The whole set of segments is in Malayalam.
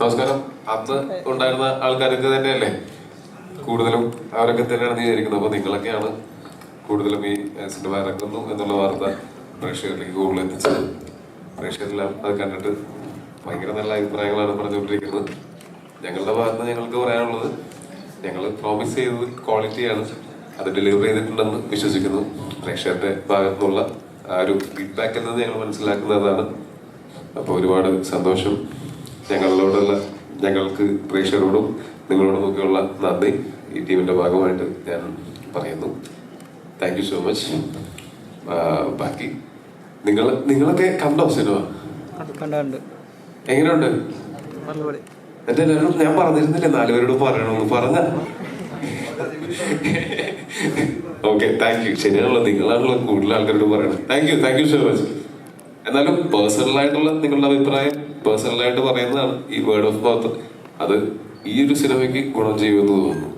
നമസ്കാരം. അന്ന് ഉണ്ടായിരുന്ന ആൾക്കാരൊക്കെ തന്നെയല്ലേ കൂടുതലും, അവരൊക്കെ തന്നെയാണ് വിചാരിക്കുന്നത്. അപ്പൊ നിങ്ങളൊക്കെയാണ് കൂടുതലും ഈ സിനിമ ഇറക്കുന്നു എന്നുള്ള വാർത്ത പ്രേക്ഷകരിലേക്ക് കൂടുതൽ എത്തിച്ചത്. പ്രേക്ഷകരെല്ലാം അത് കണ്ടിട്ട് ഭയങ്കര നല്ല അഭിപ്രായങ്ങളാണ് പറഞ്ഞുകൊണ്ടിരിക്കുന്നത്. ഞങ്ങളുടെ ഭാഗത്ത് ഞങ്ങൾക്ക് പറയാനുള്ളത്, ഞങ്ങൾ പ്രോമിസ് ചെയ്തത് ക്വാളിറ്റിയാണ്, അത് ഡെലിവർ ചെയ്തിട്ടുണ്ടെന്ന് വിശ്വസിക്കുന്നു. പ്രേക്ഷകരുടെ ഭാഗത്തുനിന്നുള്ള ആ ഒരു ഫീഡ്ബാക്കിൽ നിന്ന് ഞങ്ങൾ മനസ്സിലാക്കുന്നതാണ്. അപ്പോൾ ഒരുപാട് സന്തോഷം. ഞങ്ങൾക്ക് പ്രേക്ഷകരോടും നിങ്ങളോടും ഒക്കെയുള്ള നന്ദി ഈ ടീമിന്റെ ഭാഗമായിട്ട് ഞാൻ പറയുന്നു. Thank you so much. ബാക്കി നിങ്ങളൊക്കെ കണ്ടോ സിനിമ? എങ്ങനെയുണ്ട്? എന്റെ എല്ലാവരും ഞാൻ പറഞ്ഞിരുന്നില്ലേ 4 പേരോട് പറയണമെന്ന് പറഞ്ഞ. Okay, thank you. ശരിയാണല്ലോ, നിങ്ങളാണല്ലോ കൂടുതൽ ആൾക്കാരോട് പറയണം. Thank you so much. എന്നാലും പേഴ്സണലായിട്ടുള്ള നിങ്ങളുടെ അഭിപ്രായം പേഴ്സണലായിട്ട് പറയുന്നതാണ്. ഈ വേർഡ് ഓഫ് മൗത്ത് അത് ഈ ഒരു സിനിമയ്ക്ക് ഗുണം ചെയ്യുമെന്ന് തോന്നുന്നു.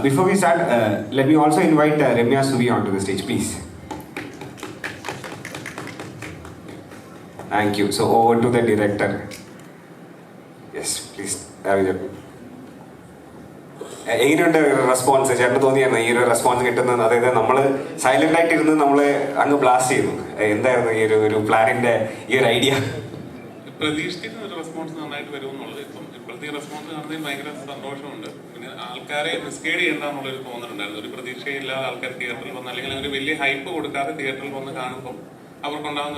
Before we start, let me also invite Ramya Suvi onto the stage, please. Thank you. So over to the director. Yes, please. എങ്ങനെയുണ്ട് റെസ്പോൺസ്? ചേട്ടന് തോന്നിയായിരുന്നു ഈ ഒരു റെസ്പോൺസ് കിട്ടുന്നത്? അതായത് നമ്മൾ സൈലന്റ് ആയിട്ടിരുന്ന് നമ്മളെ അങ്ങ് ബ്ലാസ്റ്റ് ചെയ്യുന്നു. എന്തായിരുന്നു ഈ ഒരു പ്ലാനിന്റെ ഈ ഒരു ഐഡിയ? പ്രതീക്ഷിച്ചിരുന്ന ഒരു റെസ്പോൺസ് നന്നായിട്ട് വരുമെന്നുള്ളത്. ഇപ്പോഴത്തെ റെസ്പോൺസ് കാണുന്നതിൽ ഭയങ്കര സന്തോഷമുണ്ട്. പിന്നെ ആൾക്കാരെ മിസ്ഗൈഡ് ചെയ്യണ്ടെന്നുള്ളൊരു തോന്നലുണ്ടായിരുന്നു. ഒരു പ്രതീക്ഷയില്ലാതെ ആൾക്കാർ തിയേറ്ററിൽ വന്ന്, അല്ലെങ്കിൽ ഒരു വലിയ ഹൈപ്പ് കൊടുക്കാതെ തിയേറ്ററിൽ വന്ന് കാണുമ്പോൾ അവർക്കുണ്ടാകുന്ന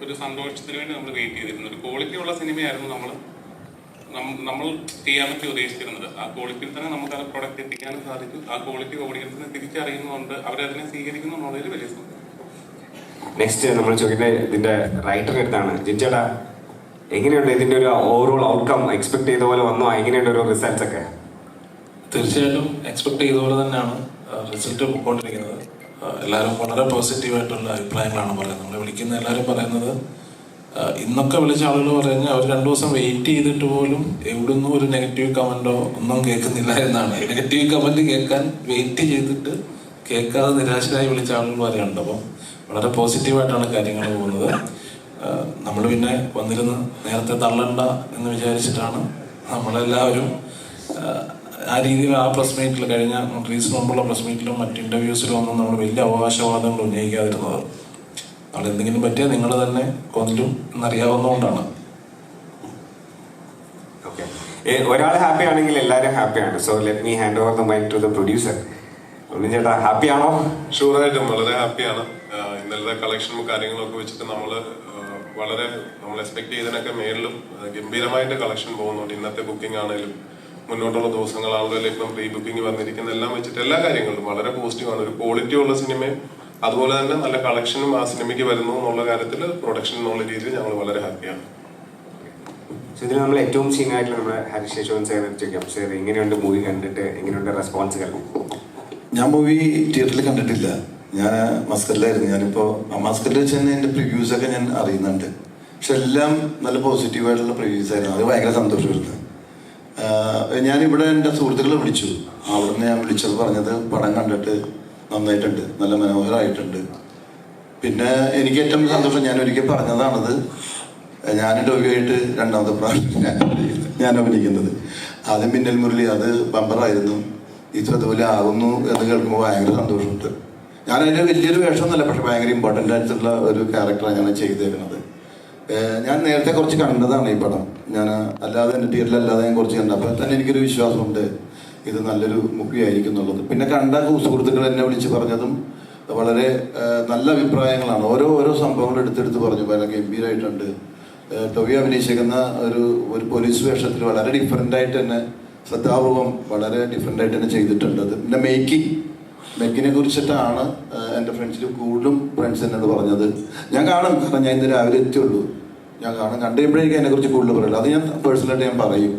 ഒരു സന്തോഷത്തിന് വേണ്ടി നമ്മൾ വെയിറ്റ് ചെയ്തിരുന്നു. ഒരു ക്വാളിറ്റി ഉള്ള സിനിമയായിരുന്നു നമ്മൾ ചെയ്യാൻ പറ്റി ഉദ്ദേശിച്ചിരുന്നത്. ആ ക്വാളിറ്റിയിൽ തന്നെ നമുക്ക് ആ പ്രൊഡക്റ്റ് എത്തിക്കാനും സാധിക്കും. ആ ക്വാളിറ്റി ഓഡിയൻസിനെ തിരിച്ചറിയുന്നുണ്ട്, അവരതിനെ സ്വീകരിക്കുന്നു എന്നുള്ളൊരു വലിയ സംഭവം. നെക്സ്റ്റ് നമ്മൾ ചോദിക്കുന്നത് ഇതിന്റെ റൈറ്റർ അടുത്താണ്. ജിൻചേട്ടാ, എങ്ങനെയുണ്ട് ഇതിന്റെ ഒരു ഓവറോൾ ഔട്ട്കം? എക്സ്പെക്ട് ചെയ്ത പോലെ വന്നോ? എങ്ങനെയുണ്ട് ഒരു റിസൾട്ട്സ് ഒക്കെ? തീർച്ചയായിട്ടും എക്സ്പെക്ട് ചെയ്ത പോലെ തന്നെയാണ് റിസൾട്ട് പോയിക്കൊണ്ടിരിക്കുന്നത്. എല്ലാവരും വളരെ പോസിറ്റീവായിട്ടുള്ള അഭിപ്രായങ്ങളാണ് പറയുന്നത്. നമ്മളെ വിളിക്കുന്ന എല്ലാവരും പറയുന്നത്, ഇന്നൊക്കെ വിളിച്ച ആളുകൾ പറയുന്നത് അവർ 2 ദിവസം വെയിറ്റ് ചെയ്തിട്ട് പോലും എവിടുന്നും ഒരു നെഗറ്റീവ് കമന്റോ ഒന്നും കേൾക്കുന്നില്ല എന്നാണ്. നെഗറ്റീവ് കമന്റ് കേൾക്കാൻ വെയിറ്റ് ചെയ്തിട്ട് കേൾക്കാതെ നിരാശരായി വിളിച്ച ആളുകൾ വരെയുണ്ട്. അപ്പം വളരെ പോസിറ്റീവായിട്ടാണ് കാര്യങ്ങൾ പോകുന്നത്. നമ്മൾ പിന്നെ വന്നിരുന്ന് നേരത്തെ തള്ളണ്ട എന്ന് വിചാരിച്ചിട്ടാണ് നമ്മളെല്ലാവരും ആ രീതിയിൽ ആ പ്രസ് മീറ്റിൽ, കഴിഞ്ഞ റിലീസിന് മുമ്പുള്ള പ്രസ് മീറ്റിലും മറ്റ് ഇന്റർവ്യൂസിലും ഒന്നും നമ്മൾ വലിയ അവകാശവാദങ്ങൾ ഉന്നയിക്കാതിരുന്നത്. നമ്മൾ എന്തെങ്കിലും പറ്റിയാൽ നിങ്ങൾ തന്നെ കൊല്ലും എന്നറിയാവുന്നതുകൊണ്ടാണ്. ഒരാൾ ഹാപ്പി ആണെങ്കിൽ എല്ലാവരും ഹാപ്പിയാണ്. So let me hand over the mic to the producer. ചേട്ടാ, ഹാപ്പിയാണോ? ഷുവറായിട്ടും വളരെ ഹാപ്പിയാണ്. ഇന്നലത്തെ കളക്ഷനും കാര്യങ്ങളൊക്കെ വെച്ചിട്ട് നമ്മൾ എക്സ്പെക്ട് ചെയ്തതിനൊക്കെ മേളിലും ഗംഭീരമായിട്ട് കളക്ഷൻ പോകുന്നുണ്ട്. ഇന്നത്തെ ബുക്കിംഗ് ആണെങ്കിലും മുന്നോട്ടുള്ള ദിവസങ്ങളാണെങ്കിലും ഇപ്പം പ്രീ ബുക്കിംഗ് വന്നിരിക്കുന്ന എല്ലാം വെച്ചിട്ട് എല്ലാ കാര്യങ്ങളും വളരെ പോസിറ്റീവാണ്. ഒരു ക്വാളിറ്റി ഉള്ള സിനിമയും അതുപോലെ തന്നെ നല്ല കളക്ഷനും ആ സിനിമയ്ക്ക് വരുന്നു എന്നുള്ള കാര്യത്തിൽ പ്രൊഡക്ഷൻ എന്നുള്ള രീതിയിൽ ഞങ്ങൾ വളരെ ഹാപ്പിയാണ്. ഇതിൽ നമ്മൾ ഏറ്റവും സീനിയർ ആയിട്ടുള്ള നമ്മുടെ ഹരീഷ് യശോൻ സാറിനെ ചോദിക്കാം. സാർ, എങ്ങനെയുണ്ട് മൂവി കണ്ടിട്ട്? എങ്ങനെയുണ്ട് റെസ്പോൺസുകൾ? ഞാൻ മൂവി തിയേറ്ററിൽ കണ്ടിട്ടില്ല. ഞാൻ മസ്കറ്റിലായിരുന്നു. ഞാനിപ്പോൾ മസ്കറ്റിൽ വെച്ച് തന്നെ എൻ്റെ പ്രിവ്യൂസൊക്കെ ഞാൻ അറിയുന്നുണ്ട്. പക്ഷെ എല്ലാം നല്ല പോസിറ്റീവായിട്ടുള്ള പ്രിവ്യൂസ് ആയിരുന്നു. അത് ഭയങ്കര സന്തോഷമായിരുന്നു. ഞാനിവിടെ എൻ്റെ സുഹൃത്തുക്കളെ വിളിച്ചു. അവിടുന്ന് ഞാൻ വിളിച്ചത് പറഞ്ഞത് പടം കണ്ടിട്ട് നന്നായിട്ടുണ്ട്, നല്ല മനോഹരമായിട്ടുണ്ട്. പിന്നെ എനിക്ക് ഏറ്റവും സന്തോഷം, ഞാൻ ഒരിക്കൽ പറഞ്ഞതാണത്, ഞാൻ ടോവിയായിട്ട് 2ാമത്തെ പ്രാവശ്യം ഞാൻ അഭിനയിക്കുന്നത്. ആദ്യം മിന്നൽ മുരളി, അത് ബമ്പറായിരുന്നു. ഇതുപോലെ ആകുന്നു എന്ന് കേൾക്കുമ്പോൾ ഭയങ്കര സന്തോഷമുണ്ട്. ഞാനതിൻ്റെ വലിയൊരു വേഷമൊന്നുമല്ല, പക്ഷെ ഭയങ്കര ഇമ്പോർട്ടൻ്റ് ആയിട്ടുള്ള ഒരു ക്യാരക്ടറാണ് ഞാൻ ചെയ്തേക്കുന്നത്. ഞാൻ നേരത്തെ കുറച്ച് കണ്ടതാണ് ഈ പടം. ഞാൻ അല്ലാതെ എൻ്റെ തിയേറ്ററിലല്ലാതെ ഞാൻ കുറച്ച് കണ്ടു. അപ്പോൾ തന്നെ എനിക്കൊരു വിശ്വാസമുണ്ട് ഇത് നല്ലൊരു മൂവി ആയിരിക്കും എന്നുള്ളത്. പിന്നെ കണ്ട സുഹൃത്തുക്കൾ എന്നെ വിളിച്ച് പറഞ്ഞതും വളരെ നല്ല അഭിപ്രായങ്ങളാണ്. ഓരോ സംഭവങ്ങൾ എടുത്തെടുത്ത് പറഞ്ഞു. വളരെ ഗംഭീരമായിട്ടുണ്ട്. ടോവി അഭിനയിച്ചേക്കുന്ന ഒരു പോലീസ് വേഷത്തിൽ വളരെ ഡിഫറെൻ്റായിട്ട് തന്നെ, ശ്രദ്ധാപൂർവം വളരെ ഡിഫറെൻ്റായിട്ട് തന്നെ ചെയ്തിട്ടുണ്ട്. അത് പിന്നെ മേക്കിനെ കുറിച്ചിട്ടാണ് എൻ്റെ ഫ്രണ്ട്സിൽ കൂടുതലും ഫ്രണ്ട്സ് എന്നോട് പറഞ്ഞത്. ഞാൻ കാണും, കാരണം ഞാൻ ഇന്ന് രാവിലെ എത്തിയുള്ളൂ. ഞാൻ കണ്ടു കഴിയുമ്പോഴേക്കും അതിനെക്കുറിച്ച് കൂടുതൽ പറയുള്ളൂ. അത് ഞാൻ പേഴ്സണലായിട്ട് ഞാൻ പറയും.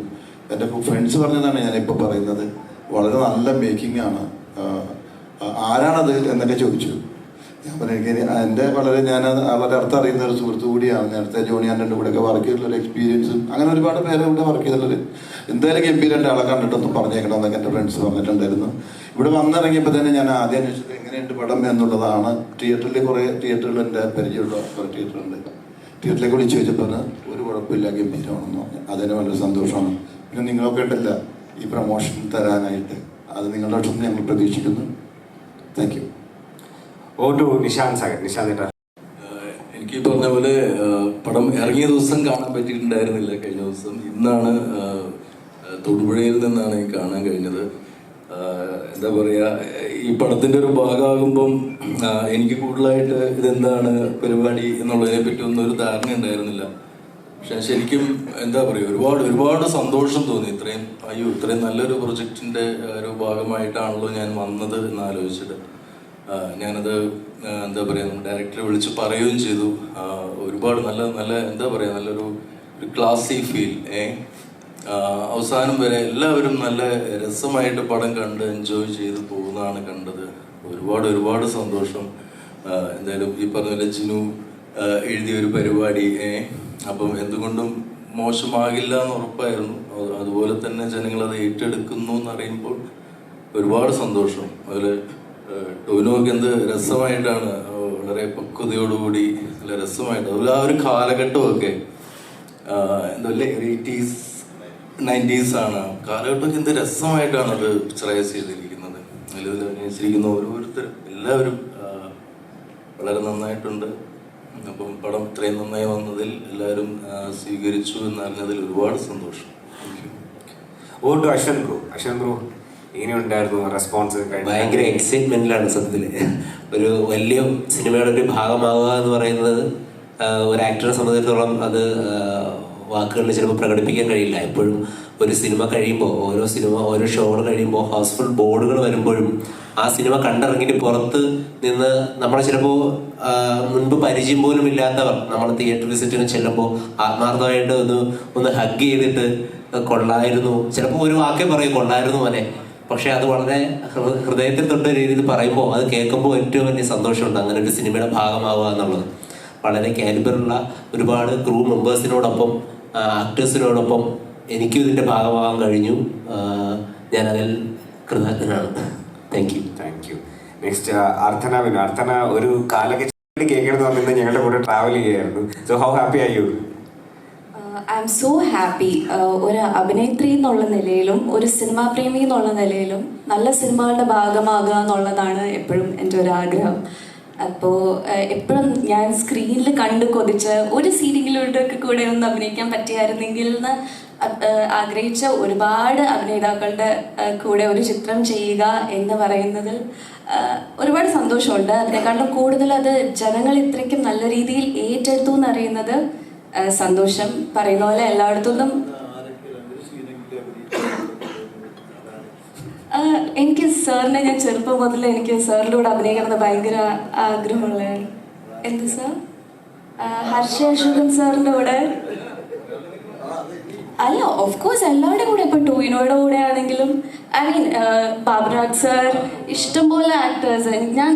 എൻ്റെ ഫ്രണ്ട്സ് പറഞ്ഞതാണ് ഞാനിപ്പോൾ പറയുന്നത്. വളരെ നല്ല മേക്കിംഗ് ആണ്. ആരാണത് എന്നൊക്കെ ചോദിച്ചു. ഞാൻ പറഞ്ഞു എൻ്റെ ഞാൻ വളരെ അടുത്ത് അറിയുന്ന ഒരു സുഹൃത്തു കൂടിയാണ്. നേരത്തെ ജോണി ആൻ്റൻ്റെ കൂടെയൊക്കെ വർക്ക് ചെയ്തിട്ടുള്ള എക്സ്പീരിയൻസും അങ്ങനെ ഒരുപാട് പേരെ കൂടെ വർക്ക് ചെയ്തിട്ടുള്ളത്. എന്തായാലും ഗംഭീരൻ്റെ ആളെ കണ്ടിട്ടൊന്നും പറഞ്ഞേക്കണം എന്നൊക്കെ എൻ്റെ ഫ്രണ്ട്സ് പറഞ്ഞിട്ടുണ്ടായിരുന്നു. ഇവിടെ വന്നിറങ്ങിയപ്പോൾ തന്നെ ഞാൻ ആദ്യം അന്വേഷിച്ചത് എങ്ങനെയുണ്ട് പടം എന്നുള്ളതാണ്. കുറേ തിയേറ്ററുകൾ എൻ്റെ പരിചയമുള്ള കുറേ തിയേറ്ററുണ്ട്. തിയേറ്ററിലേക്ക് വിളിച്ചു ചോദിച്ചപ്പോൾ ഒരു കുഴപ്പമില്ല, ഗംഭീരമാണെന്ന് പറഞ്ഞു. അതിന് വളരെ സന്തോഷമാണ്. പിന്നെ നിങ്ങളൊക്കെ ഉണ്ടല്ല ഈ പ്രൊമോഷൻ തരാനായിട്ട്, അത് നിങ്ങളുടെ അടുത്ത് ഞങ്ങൾ പ്രതീക്ഷിക്കുന്നു. Thank you. നിശാന്ത് എനിക്ക് പറഞ്ഞ പോലെ പടം ഇറങ്ങിയ ദിവസം കാണാൻ പറ്റിയിട്ടുണ്ടായിരുന്നില്ല. കഴിഞ്ഞ ദിവസം ഇന്നാണ് തൊടുപുഴയിൽ നിന്നാണ് എനിക്ക് കാണാൻ കഴിഞ്ഞത്. എന്താ പറയുക, ഈ പടത്തിൻ്റെ ഒരു ഭാഗമാകുമ്പം എനിക്ക് കൂടുതലായിട്ട് ഇതെന്താണ് പരിപാടി എന്നുള്ളതിനെ പറ്റി ഒന്നും ഒരു ധാരണ ഉണ്ടായിരുന്നില്ല. പക്ഷെ ശരിക്കും എന്താ പറയുക, ഒരുപാട് സന്തോഷം തോന്നി. ഇത്രയും നല്ലൊരു പ്രൊജക്റ്റിൻ്റെ ഒരു ഭാഗമായിട്ടാണല്ലോ ഞാൻ വന്നത് എന്നാലോചിച്ചിട്ട് ഞാനത് എന്താ പറയുക, ഡയറക്ടറെ വിളിച്ച് പറയുകയും ചെയ്തു. ഒരുപാട് നല്ല എന്താ പറയുക, നല്ലൊരു ക്ലാസി ഫീൽ. അവസാനം വരെ എല്ലാവരും നല്ല രസമായിട്ട് പടം കണ്ട് എൻജോയ് ചെയ്ത് പോകുന്നതാണ് കണ്ടത്. ഒരുപാട് സന്തോഷം. എന്തായാലും ഈ പറഞ്ഞ പോലെ ജിനു എഴുതിയൊരു പരിപാടി അപ്പം എന്തുകൊണ്ടും മോശമാകില്ല എന്ന് ഉറപ്പായിരുന്നു. അതുപോലെ തന്നെ ജനങ്ങളത് ഏറ്റെടുക്കുന്നു എന്നറിയുമ്പോൾ ഒരുപാട് സന്തോഷം. അതുപോലെ ടോവിനോക്ക് എന്ത് രസമായിട്ടാണ്, വളരെ പക്വതയോടുകൂടി നല്ല രസമായിട്ട് അതുപോലെ ആ ഒരു കാലഘട്ടമൊക്കെ എന്തല്ലേ ഒരു 80s 90s ആണ് കാലഘട്ടമൊക്കെ എന്ത് രസമായിട്ടാണ് അത് പിക്ചറൈസ് ചെയ്തിരിക്കുന്നത്. അതിൽ അഭിനയിച്ചിരിക്കുന്ന ഓരോരുത്തരും എല്ലാവരും വളരെ നന്നായിട്ടുണ്ട്. അപ്പം പടം ഇത്രയും നന്നായി വന്നതിൽ എല്ലാവരും സ്വീകരിച്ചു എന്നറിഞ്ഞതിൽ ഒരുപാട് സന്തോഷം. അശ്വൻ ബ്രോ എങ്ങനെയുണ്ടായിരുന്നു റെസ്പോൺസ്? ഭയങ്കര എക്സൈറ്റ്മെന്റിലാണ് സത്യത്തില്. ഒരു വലിയ സിനിമയുടെ ഒരു ഭാഗമാവുക എന്ന് പറയുന്നത് ഒരു ആക്ടറെ സംബന്ധിച്ചിടത്തോളം അത് വാക്കുകളിൽ ചിലപ്പോൾ പ്രകടിപ്പിക്കാൻ കഴിയില്ല. എപ്പോഴും ഒരു സിനിമ കഴിയുമ്പോൾ, ഓരോ ഷോകൾ കഴിയുമ്പോൾ ഹൗസ്ഫുൾ ബോർഡുകൾ വരുമ്പോഴും ആ സിനിമ കണ്ടിറങ്ങിയിട്ട് പുറത്ത് നിന്ന് നമ്മളെ ചിലപ്പോൾ മുൻപ് പരിചയം പോലും ഇല്ലാത്തവർ നമ്മൾ തിയേറ്റർ വിസിറ്റിന് ചെല്ലുമ്പോൾ ആത്മാർത്ഥമായിട്ട് ഒന്ന് ഹഗ് ചെയ്തിട്ട് കൊള്ളായിരുന്നു, ചിലപ്പോൾ ഒരു വാക്കേ പറയും കൊള്ളായിരുന്നു പോലെ, പക്ഷെ അത് വളരെ ഹൃദയത്തിൽ തൊട്ട രീതിയിൽ പറയുമ്പോൾ അത് കേൾക്കുമ്പോൾ ഏറ്റവും വലിയ സന്തോഷമുണ്ട്. അങ്ങനെ ഒരു സിനിമയുടെ ഭാഗമാവുക എന്നുള്ളത് വളരെ കാലിബറുള്ള ഒരുപാട് ക്രൂ മെമ്പേഴ്സിനോടൊപ്പം ആക്ടേഴ്സിനോടൊപ്പം എനിക്കും ഇതിൻ്റെ ഭാഗമാകാൻ കഴിഞ്ഞു. ഞാനതിൽ കൃതജ്ഞനാണ്. Thank you. നെക്സ്റ്റ് അർത്ഥന ഒരു കാലൊക്കെ കേൾക്കണമെന്ന് പറഞ്ഞിട്ട് ഞങ്ങളുടെ കൂടെ ട്രാവൽ ചെയ്യായിരുന്നു. So how happy are you? I am so happy. ഒരു അഭിനേത്രി എന്നുള്ള നിലയിലും ഒരു സിനിമാ പ്രേമി എന്നുള്ള നിലയിലും നല്ല സിനിമകളുടെ ഭാഗമാകുക എന്നുള്ളതാണ് എപ്പോഴും എൻ്റെ ഒരു ആഗ്രഹം. അപ്പോൾ എപ്പോഴും ഞാൻ സ്ക്രീനിൽ കണ്ട് കൊതിച്ച് ഒരു സീരിയലിലൂടെയൊക്കെ കൂടെ ഒന്ന് അഭിനയിക്കാൻ പറ്റിയായിരുന്നെങ്കിൽ എന്ന് ആഗ്രഹിച്ച ഒരുപാട് അഭിനേതാക്കളുടെ കൂടെ ഒരു ചിത്രം ചെയ്യുക എന്ന് പറയുന്നതിൽ ഒരുപാട് സന്തോഷമുണ്ട്. അതിനേക്കാളും കൂടുതൽ അത് ജനങ്ങൾ ഇത്രയ്ക്കും നല്ല രീതിയിൽ ഏറ്റെടുത്തു എന്നറിയുന്നത് സന്തോഷം. പറയുന്ന പോലെ എല്ലായിടത്തുനിന്നും എനിക്ക് സാറിനെ ഞാൻ ചെറുപ്പം മുതൽ എനിക്ക് സാറിൻ്റെ കൂടെ അഭിനയിക്കണമെന്ന് ഭയങ്കര ആഗ്രഹമുള്ളതാണ്. എന്ത് സാർ? ഹർഷ അശോകൻ സാറിൻ്റെ കൂടെ അല്ല, ഓഫ് കോഴ്സ് എല്ലാവരുടെ കൂടെ. ഇപ്പൊ ടോവിനോയുടെ കൂടെ ആണെങ്കിലും ഐ മീൻ ബാബുരാജ് സാർ, ഇഷ്ടംപോലെ ആക്ടേഴ്സ്. ഞാൻ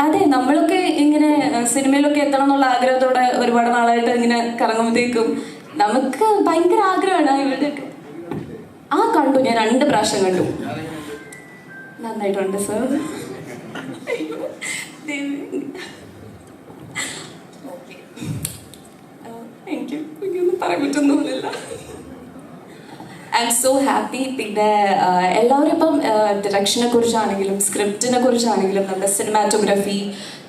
അതെ നമ്മളൊക്കെ ഇങ്ങനെ സിനിമയിലൊക്കെ എത്തണം എന്നുള്ള ആഗ്രഹത്തോടെ ഒരുപാട് നാളായിട്ട് ഇങ്ങനെ കറങ്ങുമ്പോഴത്തേക്കും നമുക്ക് ഭയങ്കര ആഗ്രഹമാണ് ഇവരുടെയൊക്കെ. കണ്ടു, ഞാൻ 2 പ്രാവശ്യം കണ്ടു. നന്നായിട്ടുണ്ട് സാർ. എനിക്കൊന്നും പറയാൻ പറ്റുന്നില്ല. I am so happy. പിന്നെ എല്ലാവരും ഇപ്പം ഡിറക്ഷനെ കുറിച്ചാണെങ്കിലും സ്ക്രിപ്റ്റിനെ കുറിച്ചാണെങ്കിലും നമ്മുടെ സിനിമാറ്റോഗ്രഫി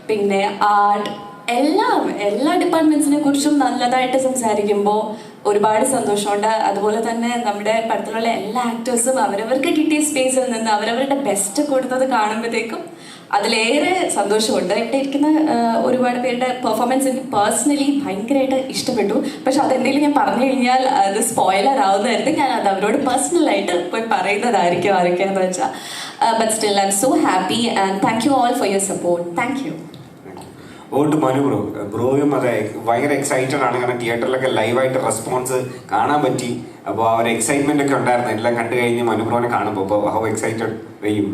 പിന്നെ ആർട്ട് എല്ലാ ഡിപ്പാർട്ട്മെന്റ്സിനെ കുറിച്ചും നല്ലതായിട്ട് സംസാരിക്കുമ്പോൾ ഒരുപാട് സന്തോഷമുണ്ട്. അതുപോലെ തന്നെ നമ്മുടെ പടത്തിലുള്ള എല്ലാ ആക്ടേഴ്സും അവരവർക്ക് കിട്ടിയ സ്പേസിൽ നിന്ന് അവരവരുടെ ബെസ്റ്റ് കൊടുത്തത് കാണുമ്പോഴത്തേക്കും അതിലേറെ സന്തോഷമുണ്ട്. ഇവിടെ ഇരിക്കുന്ന ഒരുപാട് പേരുടെ പെർഫോമൻസ് എനിക്ക് പേഴ്സണലി ഭയങ്കരമായിട്ട് ഇഷ്ടപ്പെട്ടു. പക്ഷെ അതെന്തെങ്കിലും ഞാൻ പറഞ്ഞു കഴിഞ്ഞാൽ അത് സ്പോയിലർ ആവുന്നതായിരുന്നു. ഞാൻ അത് അവരോട് പേഴ്സണലായിട്ട് പോയി പറയുന്നതായിരിക്കും ആരൊക്കെയാണെന്ന് വെച്ചാൽ. But still I am so happy and thank you all for your support. Thank you. Manu ബ്രോയും അതെ ഭയങ്കര എക്സൈറ്റഡ് ആണ്. കാരണം തിയേറ്ററിലൊക്കെ ലൈവായിട്ട് റെസ്പോൺസ് കാണാൻ പറ്റി. അപ്പോൾ ആ ഒരു എക്സൈറ്റ്മെന്റ് ഒക്കെ ഉണ്ടായിരുന്നു എല്ലാം കണ്ടു കഴിഞ്ഞ് മനു ബ്രോനെ കാണുമ്പോൾ. അപ്പോൾ ഹൗ എക്സൈറ്റഡ് വെയ്യും?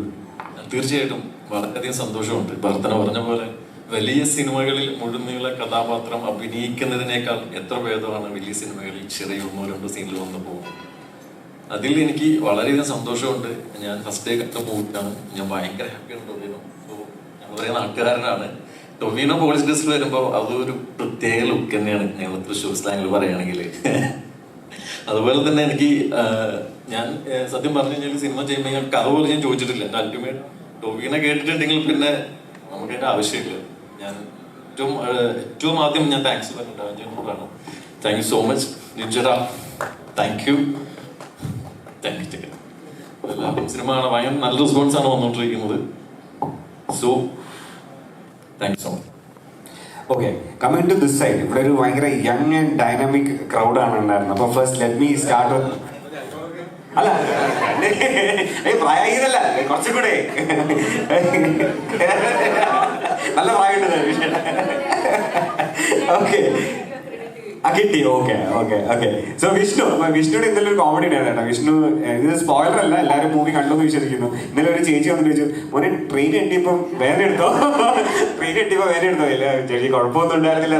തീർച്ചയായിട്ടും വളരെയധികം സന്തോഷമുണ്ട്. ഭർത്തന പറഞ്ഞ പോലെ വലിയ സിനിമകളിൽ മുഴുനീള കഥാപാത്രം അഭിനയിക്കുന്നതിനേക്കാൾ എത്ര ഭേദമാണ് വലിയ സിനിമകളിൽ ചെറിയ 1-2 സീനിൽ വന്നു പോകും. അതിൽ എനിക്ക് വളരെയധികം സന്തോഷമുണ്ട്. ഞാൻ ഫസ്റ്റ് ഡേ കണ്ട മൂവിയാണ്. ഞാൻ ഭയങ്കര ഹാപ്പിയാണ്. ടോവിനോ ഞാൻ പറയുന്ന നാട്ടുകാരനാണ്. ടൊവിനോ പോളിഷ് ഡ്രസ്സിൽ വരുമ്പോൾ അതൊരു പ്രത്യേക ലുക്ക് തന്നെയാണ് ഞങ്ങൾ തൃശ്ശൂർ സ്ലാങ്ങിൽ പറയുകയാണെങ്കിൽ. അതുപോലെ തന്നെ എനിക്ക് ഞാൻ സത്യം പറഞ്ഞു കഴിഞ്ഞാൽ സിനിമ ചെയ്യുമ്പോൾ ഞാൻ കഥ പോലും ഞാൻ ചോദിച്ചിട്ടില്ല. എൻ്റെ അൾട്ടിമേറ്റ് ടൊവിനെ കേട്ടിട്ടുണ്ടെങ്കിൽ പിന്നെ നമുക്ക് അതിൻ്റെ ആവശ്യമില്ല. ഞാൻ ഏറ്റവും ആദ്യം ഞാൻ താങ്ക്സ് പറഞ്ഞിട്ടാണ്. താങ്ക് യു സോ മച്ച് നിജറ. Thank you. എല്ലാവർക്കും സിനിമ കാണാൻ ഭയങ്കര നല്ല റെസ്പോൺസാണ് വന്നുകൊണ്ടിരിക്കുന്നത്. So thank you so much. Okay, coming to this side, ഇവിടെ ഒരു ഭയങ്കര യങ് ആൻഡ് ഡൈനാമിക് ക്രൗഡാണ് ഉണ്ടായിരുന്നത്. അപ്പൊ ഫസ്റ്റ് ലെറ്റ് മീ സ്റ്റാർട്ട്. അല്ല പ്രായതല്ല, കുറച്ചും കൂടെ നല്ല പ്രായമുണ്ട്. ഓക്കെ കിട്ടി. Okay okay okay. സോ വിഷ്ണുവിടെ ഇന്നലെ ഒരു കോമഡി ഉണ്ടായിരുന്നു കേട്ടോ. വിഷ്ണു, ഇത് സ്പോയിലർ അല്ല, എല്ലാവരും മൂവി കണ്ടെന്ന് വിശ്വസിക്കുന്നു. ഇന്നലെ ഒരു ചേച്ചി വന്നിട്ട് ചോദിച്ചു, മോനെ ട്രെയിൻ എട്ടിയപ്പം വേദന എടുത്തോ? ട്രെയിൻ എട്ടിയപ്പോ വേദന എടുത്തോ? ഇല്ല ചേച്ചി, കുഴപ്പമൊന്നും ഉണ്ടായിരുന്നില്ല.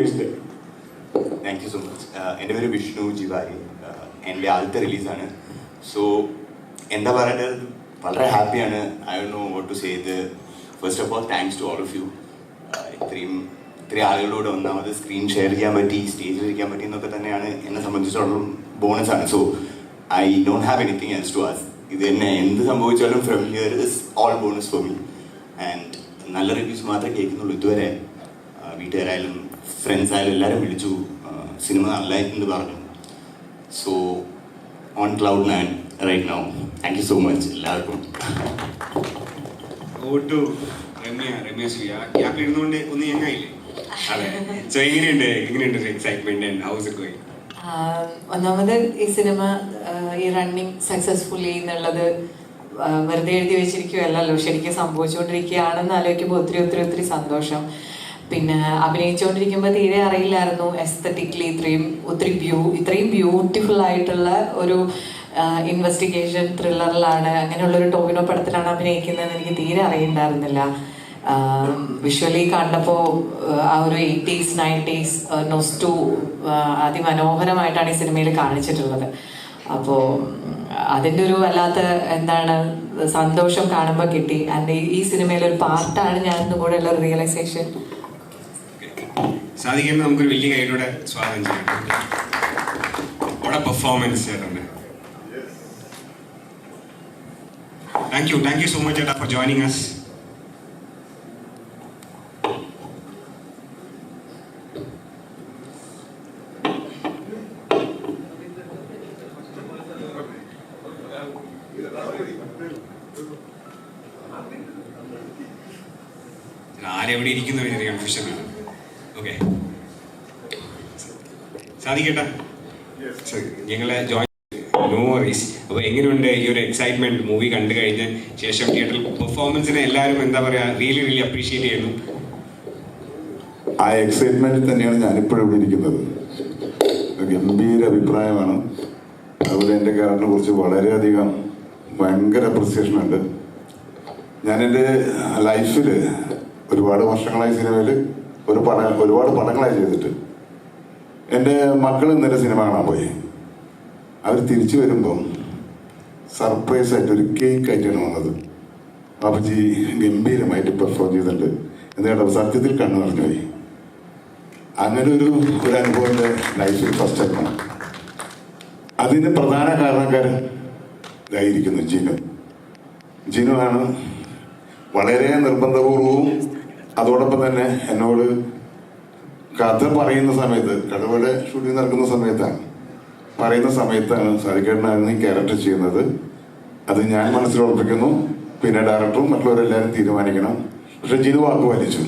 Vishnu, thank you so much. എൻ്റെ പേര് വിഷ്ണു ജിവാരി. എൻ്റെ ആദ്യത്തെ റിലീസാണ്. സോ എന്താ പറയേണ്ടത്, വളരെ ഹാപ്പിയാണ്. I don't know what to say. ഇത് first of all thanks to all of you. ഇത്രയും ആളുകളോട് ഒന്നാമത് സ്ക്രീൻ ഷെയർ ചെയ്യാൻ പറ്റി, സ്റ്റേജിൽ ഇരിക്കാൻ പറ്റി എന്നൊക്കെ തന്നെയാണ് എന്നെ സംബന്ധിച്ചിടത്തോളം ബോണസാണ്. So I don't have anything else to ask. ഇത് തന്നെ എന്ത് സംഭവിച്ചാലും from here is all bonus for me. And നല്ല റിവ്യൂസ് മാത്രമേ കേൾക്കുന്നുള്ളൂ ഇതുവരെ. വീട്ടുകാരായാലും ഫ്രണ്ട്സ് ആയാലും എല്ലാവരും വിളിച്ചു, സിനിമ നല്ലതായിട്ടെന്ന് പറഞ്ഞു. So on cloud nine right now. Thank you so much എല്ലാവർക്കും. ഇരുന്നുകൊണ്ട് ഒന്ന് ഞങ്ങായില്ലേ? അതെ. സോ എങ്ങനെയുണ്ട് excitement and how is it going? ഒന്നാമത് ഈ സിനിമ ഈ റണ്ണിങ് സക്സസ്ഫുള്ളി എന്നുള്ളത് വെറുതെ എഴുതി വെച്ചിരിക്കുകയല്ലല്ലോ, ശരിക്കും സംഭവിച്ചുകൊണ്ടിരിക്കുകയാണെന്ന് ആലോചിക്കുമ്പോൾ ഒത്തിരി സന്തോഷം. പിന്നെ അഭിനയിച്ചുകൊണ്ടിരിക്കുമ്പോൾ തീരെ അറിയില്ലായിരുന്നു എസ്തറ്റിക്കലി ഇത്രയും ബ്യൂട്ടിഫുൾ ആയിട്ടുള്ള ഒരു ഇൻവെസ്റ്റിഗേഷൻ ത്രില്ലറിലാണ്, അങ്ങനെയുള്ളൊരു ടോവിനോ പടത്തിലാണ് അഭിനയിക്കുന്നതെന്ന് എനിക്ക് തീരെ അറിയണ്ടായിരുന്നില്ല. വിഷ്വലി കണ്ടപ്പോൾ ആ ഒരു 80s 90s നൊസ്റ്റു അതിമനോഹരമായിട്ടാണ് ഈ സിനിമയിൽ കാണിച്ചിട്ടുള്ളത്. അപ്പോൾ അതിൻ്റെ ഒരു വല്ലാത്ത സന്തോഷം കാണുമ്പോൾ കിട്ടി. ആൻഡ് ഈ സിനിമയിലൊരു പാർട്ടാണ് ഞാൻ ഇന്നും കൂടെ ഉള്ള ഒരു റിയലൈസേഷൻ. സാധിക്കുമ്പോൾ നമുക്കൊരു വലിയ കൈയിലൂടെ സ്വാഗതം ചെയ്യാം. അവിടെ പെർഫോമൻസ് ചേട്ടൻ്റെ. താങ്ക് യു സോ മച്ച് ചേട്ടാ ഫോർ ജോയിനിങ് അസ്. ആരെവിടെ ഇരിക്കുന്ന വലിയ കൺഫ്യൂഷനാണ്. ഓക്കെ, സാധിക്കട്ടെ ഞങ്ങളെ ജോയിൻ. No worries. അപ്പോൾ എങ്ങനെയുണ്ട് ഈ ഒരു എക്സൈറ്റ്മെന്റ് മൂവി കണ്ടു കഴിഞ്ഞ ശേഷം? തിയേറ്ററിൽ പെർഫോമൻസിനെ എല്ലാവരും എന്താ പറയുക, റിയലി അപ്രീഷിയേറ്റ് ചെയ്യുന്നു. ആ എക്സൈറ്റ്മെന്റിൽ തന്നെയാണ് ഞാനിപ്പോഴും ഇവിടെ ഇരിക്കുന്നത്. ഗംഭീര അഭിപ്രായമാണ്. അതുപോലെ എൻ്റെ ക്യാരക്ടറിനെ കുറിച്ച് വളരെയധികം ഭയങ്കര അപ്രിസിയേഷൻ ഉണ്ട്. ഞാൻ എൻ്റെ ലൈഫിൽ ഒരുപാട് വർഷങ്ങളായി സിനിമയിൽ ഒരുപാട് പടങ്ങളായി ചെയ്തിട്ട് എൻ്റെ മക്കൾ ഇന്നലെ സിനിമ കാണാൻ പോയി. അവർ തിരിച്ചു വരുമ്പം സർപ്രൈസ് ആയിട്ട് ഒരു കേക്ക് ആയിട്ടാണ് വന്നത്. ബാബുജി ഗംഭീരമായിട്ട് പെർഫോം ചെയ്തിട്ടുണ്ട് എന്നിട്ട് സത്യത്തിൽ കണ്ണു നിറഞ്ഞു പോയി. അങ്ങനെ ഒരു അനുഭവം എൻ്റെ ലൈഫിൽ ഫസ്റ്റ് ആയിട്ടാണ്. അതിന് പ്രധാന കാരണക്കാരൻ ഇതായിരിക്കുന്നു ജിനു ആണ്. വളരെ നിർബന്ധപൂർവവും അതോടൊപ്പം തന്നെ എന്നോട് കഥ പറയുന്ന സമയത്ത്, കഥയുടെ ഷൂട്ടിംഗ് നടക്കുന്ന സമയത്താണ് സാധിക്കേട്ടനായിരുന്നു ഈ ക്യാരക്ടർ ചെയ്യുന്നത്. അത് ഞാൻ മനസ്സിലുറപ്പിക്കുന്നു. പിന്നെ ഡയറക്ടറും മറ്റുള്ളവരെല്ലാവരും തീരുമാനിക്കണം. പക്ഷെ ജിനു വാക്ക് വലിച്ചു.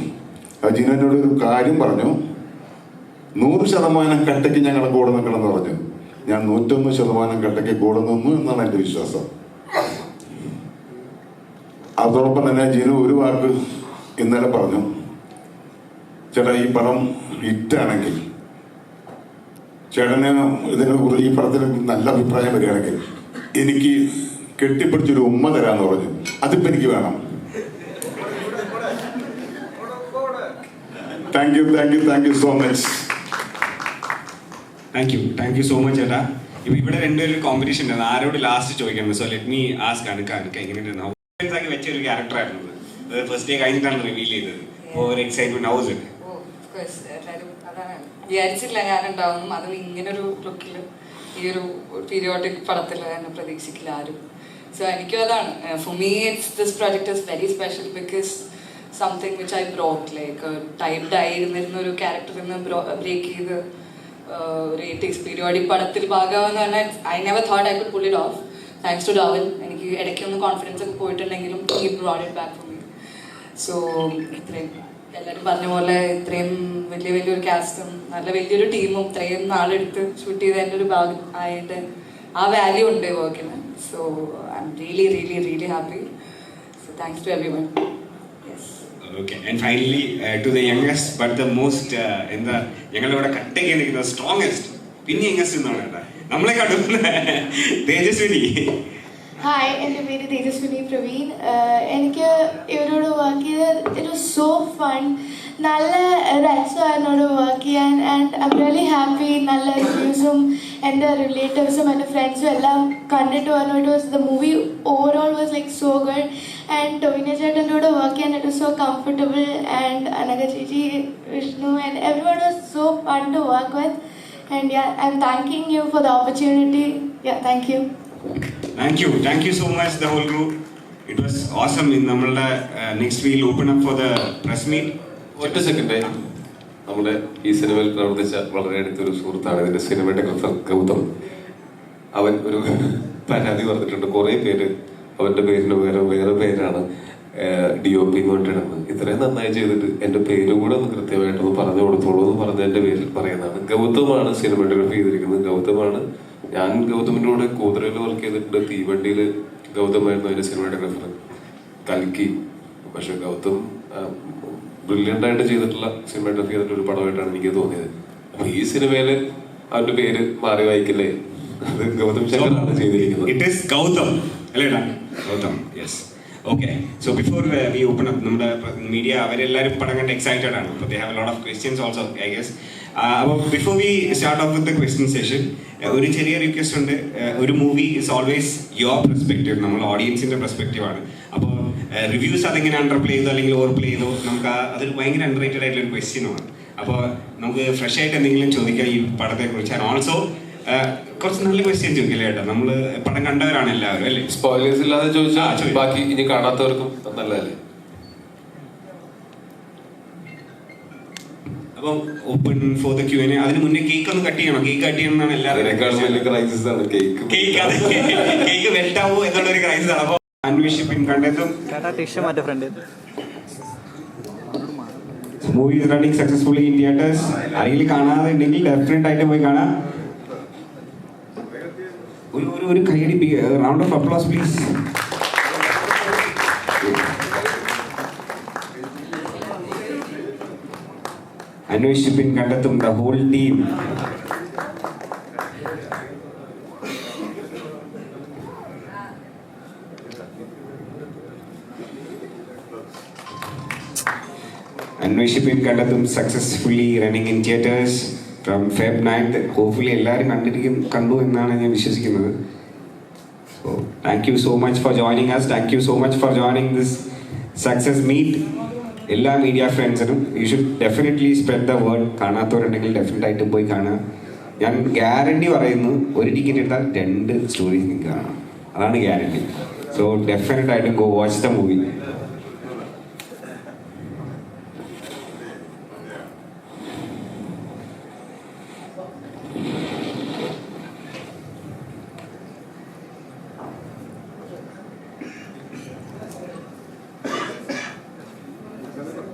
ജിനു എന്നോട് ഒരു കാര്യം പറഞ്ഞു, 100% കട്ടയ്ക്ക് ഞങ്ങളെ കൂടെ നിൽക്കണം എന്ന് പറഞ്ഞു. ഞാൻ 101% കട്ടയ്ക്ക് കൂടെ നിന്നു എന്നാണ് എൻ്റെ വിശ്വാസം. അതോടൊപ്പം തന്നെ ജിനു ഒരു വാക്ക് ഇന്നലെ പറഞ്ഞു, ചേട്ടാ ഈ പടം ഹിറ്റാണെങ്കിൽ, ചേട്ടന് ഈ പടത്തിന് നല്ല അഭിപ്രായം വരികയാണെങ്കിൽ എനിക്ക് കെട്ടിപ്പിടിച്ചൊരു ഉമ്മ തരാന്ന് പറഞ്ഞു. അതിപ്പോ എനിക്ക് വേണം. Thank you so much. Thank you so much ചേട്ടാ. ഇപ്പൊ ഇവിടെ രണ്ടുപേരും കോമ്പറ്റീഷൻ ഉണ്ടായിരുന്നു, ആരോട് ലാസ്റ്റ് ചോദിക്കണം. So let me ask. എങ്ങനെയുണ്ടായിരുന്നു? വെച്ച ഒരു ക്യാരക്ടറായിരുന്നു അത്. ഫസ്റ്റ് ഡേ കഴിഞ്ഞിട്ടാണ് റിവീൽ ചെയ്തത്. അപ്പോൾ ഒരു എക്സൈറ്റ്മെന്റ് ഹൗസ് ഉണ്ട്. എല്ലാവരും അതാണ് വിചാരിച്ചില്ല ഞാനുണ്ടാവും, അതും ഇങ്ങനൊരു ലുക്കിൽ ഈ ഒരു പീരിയോഡിക് പടത്തിൽ തന്നെ പ്രതീക്ഷിക്കില്ല ആരും. സോ എനിക്കും അതാണ്, for me this project is very special because something which I brought like typed ആയിരുന്നിരുന്ന ഒരു ക്യാരക്ടറിൽ നിന്ന് ബ്രേക്ക് ചെയ്ത് ഒരു 80s പീരിയോഡിക് പടത്തിൽ ഭാഗമാവെന്ന് പറഞ്ഞാൽ I never thought I could pull it off. Thanks to ഡവൽ. എനിക്ക് ഇടയ്ക്കൊന്ന് കോൺഫിഡൻസ് ഒക്കെ പോയിട്ടുണ്ടെങ്കിലും he brought it back for me. So ഇത്രയും എല്ലാവരും പറഞ്ഞ പോലെ ഇത്രയും വലിയൊരു കാസ്റ്റും നല്ല വലിയൊരു ടീമും ഇത്രയും നാളെടുത്ത് ഷൂട്ട് ചെയ്തതിൻ്റെ ഒരു ഭാഗം ആയിട്ട് ആ വാല്യൂ ഉണ്ട് വർക്കിന്. So I am really really really happy. So thanks to everyone. Okay, and finally to the youngest but the most എന്താ ഞങ്ങളിവിടെ കട്ടയ്ക്ക് നിൽക്കുന്ന സ്ട്രോങ്ങസ്റ്റ് പിന്നെ യങ്ങസ്റ്റ് എന്നാണ് കേട്ടോ നമ്മളെ കണ്ടുപിടിക്കുന്ന തേജസ്വിനി. ഹായ്, എൻ്റെ പേര് തേജസ്വിനി പ്രവീൺ. എനിക്ക് ഇവരോട് വർക്ക് ചെയ്ത് ഇറ്റ് വാസ് സോ ഫൺ. നല്ല രസമായിരുന്നു ഇവിടെ വർക്ക് ചെയ്യാൻ. And I am really happy. നല്ല റിവ്യൂസും എൻ്റെ റിലേറ്റീവ്സും എൻ്റെ ഫ്രണ്ട്സും എല്ലാം കണ്ടിട്ട് പറഞ്ഞു it was the movie overall was like so good. And Tovino ചേട്ടൻ്റെ കൂടെ വർക്ക് ചെയ്യാൻ it was so comfortable. And Anagha ചേച്ചി, Vishnu and everyone was so fun to work with. And I am thanking you for the opportunity. Thank you. Thank you so much the whole group. It was awesome. In നമ്മളുടെ next we'll open up for the press meet. ഒറ്റ സെക്കൻഡ്, നമ്മുടെ ഈ സിനിമയിൽ പ്രവർത്തിച്ച വളരെ അടുത്തൊരു സുഹൃത്താണ് ഇതിന്റെ സിനിമാറ്റോഗ്രാഫർ ഗൗതം. അവൻ ഒരു പരാതി പറഞ്ഞിട്ടുണ്ട്. കുറെ പേര് അവന്റെ പേരിന് വേറെ പേരാണ് DOP എന്ന് പറഞ്ഞിട്ടാണ്. ഇത്രയും നന്നായി ചെയ്തിട്ട് എന്റെ പേര് കൂടെ ഒന്ന് കൃത്യമായിട്ടൊന്ന് പറഞ്ഞു കൊടുത്തോളൂ എന്ന് പറഞ്ഞ എന്റെ പേരിൽ പറയുന്നതാണ്. ഗൗതമാണ് സിനിമാറ്റോഗ്രാഫി ചെയ്തിരിക്കുന്നത്. ഗൗതമാണ്. ഞാൻ ഗൗതമിൻ്റെ കൂടെ കൂതറയിൽ വർക്ക് ചെയ്തിട്ടുണ്ട്. തീവണ്ടിയിൽ ഗൗതമായിരുന്നു അതിന്റെ സിനിമാറ്റോഗ്രാഫർ. കൽക്കി. പക്ഷെ ഗൗതം ബ്രില്യൻ്റ് ആയിട്ട് ചെയ്തിട്ടുള്ള സിനിമാറ്റോഗ്രാഫി ചെയ്തിട്ടുള്ള ഒരു പടമായിട്ടാണ് എനിക്ക് തോന്നിയത്. അപ്പൊ ഈ സിനിമയില് അവന്റെ പേര് മാറി വായിക്കില്ലേ? അത് ഗൗതം ശങ്കറാണ് ചെയ്തിരിക്കുന്നത്. ഇറ്റ് ഈസ് ഗൗതം അല്ലേടാ? Gautham, yes. Okay, so before we open up, നമ്മുടെ മീഡിയ അവരെല്ലാവരും പടം കണ്ട് എക്സൈറ്റഡ് ആണ്. അപ്പോൾ they have a lot of questions also I guess. അപ്പോൾ before we start off with the question session, ഒരു ചെറിയ റിക്വസ്റ്റ് ഉണ്ട്. ഒരു movie is always your perspective, നമ്മൾ ഓഡിയൻസിന്റെ പെർസ്പെക്റ്റീവ് ആണ്. അപ്പോൾ റിവ്യൂസ് അതെങ്ങനെ അണ്ടർ പ്ലേ ചെയ്തോ അല്ലെങ്കിൽ ഓവർ പ്ലേ ചെയ്തോ നമുക്ക് അതൊരു ഭയങ്കര അണ്ടർ റേറ്റഡ് ആയിട്ടുള്ള ഒരു ക്വസ്റ്റ്യനുമാണ്. അപ്പോൾ നമുക്ക് ഫ്രഷ് ആയിട്ട് എന്തെങ്കിലും ചോദിക്കാം ഈ പടത്തെ കുറിച്ച്. ആൻഡ് ഓൾസോ കുറച്ച് നല്ല ക്വസ്റ്റ്യൻ ചോദിക്കില്ല കേട്ടോ. നമ്മൾ പടം കണ്ടവരാണ് എല്ലാവരും അല്ലേ? സ്പോയിലേഴ്സ് ഇല്ലാതെ ചോദിച്ചാൽ ബാക്കി ഇനി കാണാത്തവർക്കും നല്ലതല്ലേ? അപ്പം ഓപ്പൺ ഫോർ ദ Q&A. അതിന് മുന്നേ കേക്ക് ഒന്ന് കട്ട് ചെയ്യണം. കേക്ക് കട്ട് ചെയ്യണം എന്നാണ് എല്ലാവരും. കേക്ക് വെട്ടാവോ എന്നുള്ളൊരു ക്രൈസിസ് ആണ്. അപ്പോൾ Anveshippin Kandethum. Movie is running successfully in theatres. ആരെങ്കിലും കാണാതെ ഉണ്ടെങ്കിൽ ഡെഫിനറ്റ് ആയിട്ട് പോയി കാണാം. ഒരു കൈയടി, round of applause please. Anveshippin Kandethum the whole team. Anveshippin Kandethum successfully running in theatres from Feb 9th. Hopefully എല്ലാവരും കണ്ടു എന്നാണ് ഞാൻ വിശ്വസിക്കുന്നത്. So thank you so much for joining us. Thank you so much for joining this success meet. എല്ലാ മീഡിയ ഫ്രണ്ട്സിനും you should definitely spread the word. കാണാത്തവരുണ്ടെങ്കിൽ ഡെഫിനറ്റ് ആയിട്ടും പോയി കാണുക. ഞാൻ ഗ്യാരണ്ടി പറയുന്നു, ഒരു ടിക്കറ്റ് എടുത്താൽ 2 സ്റ്റോറീസ് നിങ്ങൾക്ക് കാണാം. അതാണ് ഗ്യാരണ്ടി. സോ ഡെഫിനറ്റ് ആയിട്ടും go watch the movie.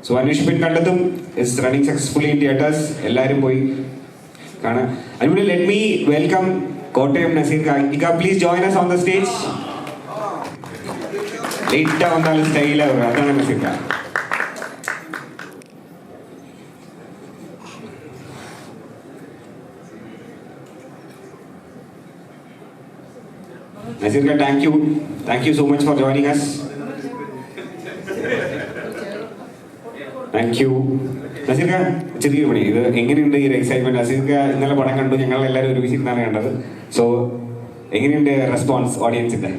So Anushin Kandathum is running successfully in theatres. എല്ലാവരും പോയി കാണാം. Anyway, let me welcome Kottayam Nasir Ka. Please join us on the stage. Late വന്നാലും സ്റ്റൈൽ അതാണ് Naseer Ka. Nasir Ka, thank you so much for joining us. Thank you. Naseer Khan, ചെറിയ പണി ഇത് എങ്ങനെയുണ്ട് ഈ ഒരു എക്സൈറ്റ്മെന്റ്? നസീർ ഖാൻ ഇന്നലെ പടം കണ്ടു, ഞങ്ങൾ എല്ലാവരും ഒരുമിച്ചിരുന്നാണ് കണ്ടത്. സോ എങ്ങനെയുണ്ട് റെസ്പോൺസ് ഓഡിയൻസിന്റെ?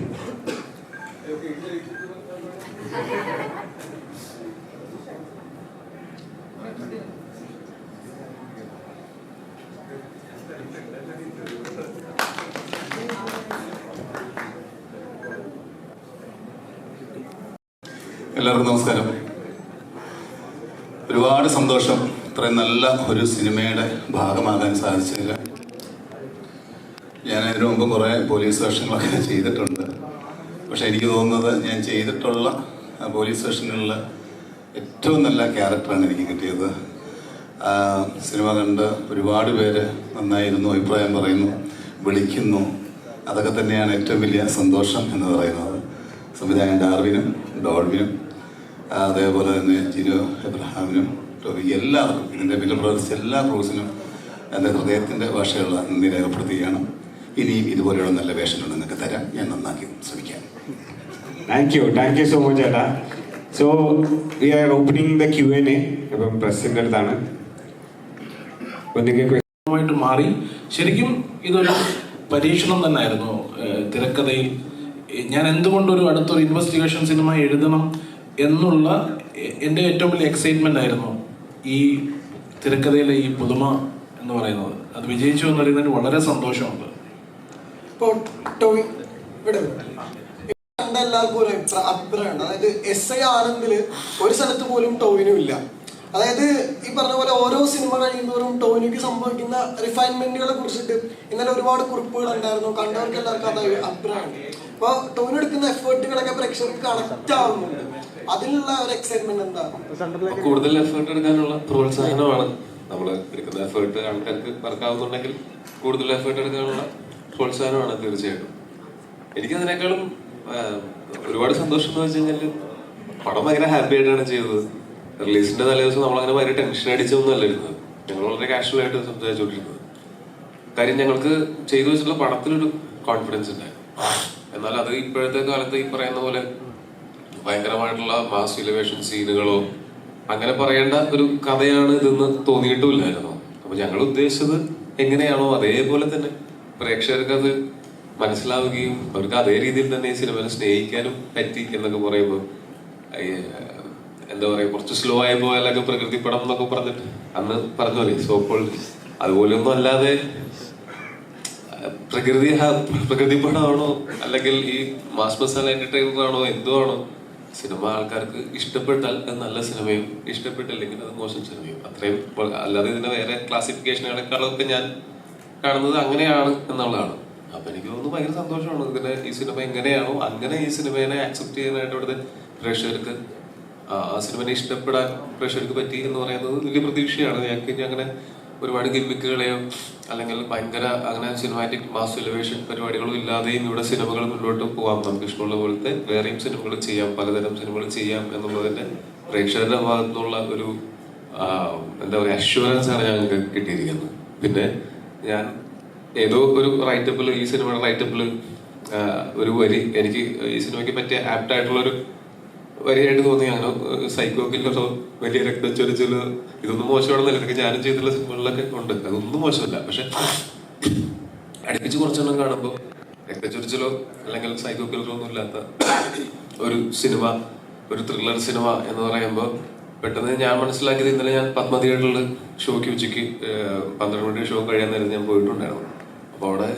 എല്ലാവർക്കും നമസ്കാരം. ഒരുപാട് സന്തോഷം ഇത്രയും നല്ല ഒരു സിനിമയുടെ ഭാഗമാകാൻ സാധിച്ചില്ല. ഞാൻ അതിനു മുമ്പ് കുറേ പോലീസ് വേഷങ്ങളൊക്കെ ചെയ്തിട്ടുണ്ട്. പക്ഷെ എനിക്ക് തോന്നുന്നത് ഞാൻ ചെയ്തിട്ടുള്ള പോലീസ് വേഷങ്ങളിൽ ഏറ്റവും നല്ല ക്യാരക്ടറാണ് എനിക്ക് കിട്ടിയത്. സിനിമ കണ്ട് ഒരുപാട് പേര് നന്നായിരുന്നു, അഭിപ്രായം പറയുന്നു, വിളിക്കുന്നു. അതൊക്കെ തന്നെയാണ് ഏറ്റവും വലിയ സന്തോഷം എന്ന് പറയുന്നത്. സംവിധായകൻ ഡാർവിനും ഡോൾവിനും അതേപോലെ തന്നെ ജിനു എബ്രഹാമിനും ടോബി എല്ലാവർക്കും ഇതിൻ്റെ ഫിലിം പ്രവർത്തിച്ച എല്ലാ ക്രൂസിനും എൻ്റെ ഹൃദയത്തിൻ്റെ ഭാഷയുള്ള നന്ദി രേഖപ്പെടുത്തുകയാണ്. ഇനിയും ഇതുപോലെയുള്ള നല്ല വേഷങ്ങൾ നിങ്ങൾക്ക് തരാം. ഞാൻ നന്നാക്കി ശ്രമിക്കാം. താങ്ക് യു സോ മച്ച് ചേട്ടാ. So we R opening the Q&A. അപ്പം പ്രസിഡന്റ് അടുത്താണ്. ായിട്ട് മാറി. ശരിക്കും ഇതൊരു പരീക്ഷണം തന്നെയായിരുന്നു തിരക്കഥയിൽ. ഞാൻ എന്തുകൊണ്ടൊരു അടുത്തൊരു ഇൻവെസ്റ്റിഗേഷൻ സിനിമ എഴുതണം എന്നുള്ള എൻ്റെ ഏറ്റവും വലിയ എക്സൈറ്റ്മെൻ്റ് ആയിരുന്നു ഈ തിരക്കഥയിലെ ഈ പുതുമ എന്ന് പറയുന്നത്. അത് വിജയിച്ചു എന്ന് പറയുന്നതിന് വളരെ സന്തോഷമുണ്ട്. ഇപ്പോൾ ടോയ് ഇവിടെ എല്ലാവർക്കും ഒരു അഭിപ്രായമുണ്ട്. അതായത് SI ആണെങ്കിൽ ഒരു സ്ഥലത്ത് പോലും ടോവിനും ഇല്ല. അതായത് ഈ പറഞ്ഞ പോലെ ഓരോ സിനിമ കഴിയുന്നവരും ടോവിനിക്ക് സംഭവിക്കുന്ന റിഫൈൻമെന്റുകളെ കുറിച്ചിട്ട് ഇന്നലെ ഒരുപാട് കുറിപ്പുകൾ ഉണ്ടായിരുന്നു. കണ്ടവർക്ക് എല്ലാവർക്കും അത് അഭിപ്രായമുണ്ട്. അപ്പോൾ ടോവിന് എടുക്കുന്ന എഫേർട്ടുകളൊക്കെ പ്രേക്ഷകർക്ക് കണക്ട് ആവുന്നുണ്ട്. അതിനുള്ള ഒരു എക്സൈറ്റ്മെന്റ് എന്താണ്? കൂടുതൽ എഫേർട്ട് എടുക്കാനുള്ള പ്രോത്സാഹനമാണ്. നമ്മൾ എടുക്കുന്ന എഫേർട്ട് ആൾക്കാർക്ക് വർക്കാവുന്നുണ്ടെങ്കിൽ കൂടുതൽ എഫേർട്ട് എടുക്കാനുള്ള പ്രോത്സാഹനമാണ് തീർച്ചയായിട്ടും. എനിക്കതിനേക്കാളും ഒരുപാട് സന്തോഷം എന്ന് വെച്ച് കഴിഞ്ഞാൽ പടം ഭയങ്കര ഹാപ്പി ആയിട്ടാണ് ചെയ്തത്. റിലീസിന്റെ തലേദിവസം നമ്മളങ്ങനെ ഭയങ്കര ടെൻഷൻ അടിച്ചൊന്നും അല്ല ഇരുന്നത്. ഞങ്ങൾ വളരെ കാഷ്വൽ ആയിട്ട് സംസാരിച്ചുകൊണ്ടിരുന്നത്. കാര്യം ഞങ്ങൾക്ക് ചെയ്തു വെച്ചിട്ടുള്ള പടത്തിലൊരു കോൺഫിഡൻസ് ഉണ്ടായിരുന്നു. എന്നാൽ അത് ഇപ്പോഴത്തെ കാലത്ത് ഈ പറയുന്ന പോലെ ഭയങ്കരമായിട്ടുള്ള മാസ് എലിവേഷൻ സീനുകളോ അങ്ങനെ പറയേണ്ട ഒരു കഥയാണ് ഇതെന്ന് തോന്നിയിട്ടുമില്ലായിരുന്നു. അപ്പൊ ഞങ്ങൾ ഉദ്ദേശിച്ചത് എങ്ങനെയാണോ അതേപോലെ തന്നെ പ്രേക്ഷകർക്ക് അത് മനസ്സിലാവുകയും അവർക്ക് അതേ രീതിയിൽ തന്നെ ഈ സിനിമയെ സ്നേഹിക്കാനും പറ്റി എന്നൊക്കെ പറയുമ്പോൾ എന്താ പറയാ, കുറച്ച് സ്ലോ ആയി പോയാലൊക്കെ പ്രകൃതി പടം എന്നൊക്കെ പറഞ്ഞിട്ട് അന്ന് പറഞ്ഞോലെ സോപ്പോൾ അതുപോലെയൊന്നും അല്ലാതെ പ്രകൃതി പടമാണോ അല്ലെങ്കിൽ ഈ മാസ് മസാല എന്റർടൈനർ ആണോ എന്തോ ആണോ, സിനിമ ആൾക്കാർക്ക് ഇഷ്ടപ്പെട്ടാൽ അത് നല്ല സിനിമയും ഇഷ്ടപ്പെട്ടില്ലെങ്കിൽ അത് മോശം സിനിമയും അത്രയും. അല്ലാതെ ഇതിന്റെ വേറെ ക്ലാസിഫിക്കേഷനുകളെക്കാളൊക്കെ ഞാൻ കാണുന്നത് അങ്ങനെയാണ് എന്നുള്ളതാണ്. അപ്പൊ എനിക്ക് തോന്നുന്നു ഭയങ്കര സന്തോഷമാണ് ഇതിനെ ഈ സിനിമ എങ്ങനെയാണോ അങ്ങനെ ഈ സിനിമയെ ആക്സെപ്റ്റ് ചെയ്യാനായിട്ട് ഇവിടുത്തെ പ്രേക്ഷകർക്ക് ആ സിനിമനെ ഇഷ്ടപ്പെടാൻ പ്രേക്ഷകർക്ക് പറ്റി എന്ന് പറയുന്നത് വലിയ പ്രതീക്ഷയാണ്. ഞങ്ങൾക്ക് ഇനി അങ്ങനെ ഒരുപാട് ഗിമ്മിക്കുകളെയോ അല്ലെങ്കിൽ ഭയങ്കര അങ്ങനെ സിനിമാറ്റിക് മാസ് എലിവേഷൻ പരിപാടികളും ഇല്ലാതെയും ഇവിടെ സിനിമകൾ മുന്നോട്ട് പോകാം. നമുക്ക് ഇഷ്ടമുള്ള പോലത്തെ വേറെയും സിനിമകൾ ചെയ്യാം, പലതരം സിനിമകൾ ചെയ്യാം എന്നുള്ളതിന്റെ പ്രേക്ഷകരുടെ ഭാഗത്തു നിന്നുള്ള ഒരു എന്താ പറയുക അഷ്വറൻസ് ആണ് ഞങ്ങൾക്ക് കിട്ടിയിരിക്കുന്നത്. പിന്നെ ഞാൻ ഏതോ ഒരു റൈറ്റപ്പിൽ ഈ സിനിമയുടെ റൈറ്റപ്പിൽ ഒരു വരി എനിക്ക് ഈ സിനിമയ്ക്ക് പറ്റിയ ആപ്റ്റ് ആയിട്ടുള്ളൊരു വരിയായിട്ട് തോന്നി. അങ്ങനെ സൈക്കോ കില്ലറോ വലിയ രക്തച്ചൊരിച്ചിലോ ഇതൊന്നും മോശമാണെന്നല്ല, ഇതൊക്കെ ഞാനും ചെയ്തിട്ടുള്ള സിനിമകളിലൊക്കെ ഉണ്ട്, അതൊന്നും മോശമല്ല. പക്ഷെ അടുപ്പിച്ച് കുറച്ചെണ്ണം കാണുമ്പോൾ രക്തച്ചൊരിച്ചിലോ അല്ലെങ്കിൽ സൈക്കോ കില്ലറോ ഒന്നും ഇല്ലാത്ത ഒരു സിനിമ, ഒരു ത്രില്ലർ സിനിമ എന്ന് പറയുമ്പോൾ പെട്ടെന്ന് ഞാൻ മനസ്സിലാക്കിയത്, ഇന്നലെ ഞാൻ പത്മ തിയേറ്ററിൽ ഷോയ്ക്ക് ഉച്ചയ്ക്ക് 12 മണി ഷോ കഴിയാൻ നേരം ഞാൻ പോയിട്ടുണ്ടായിരുന്നു. അപ്പൊ അവിടെ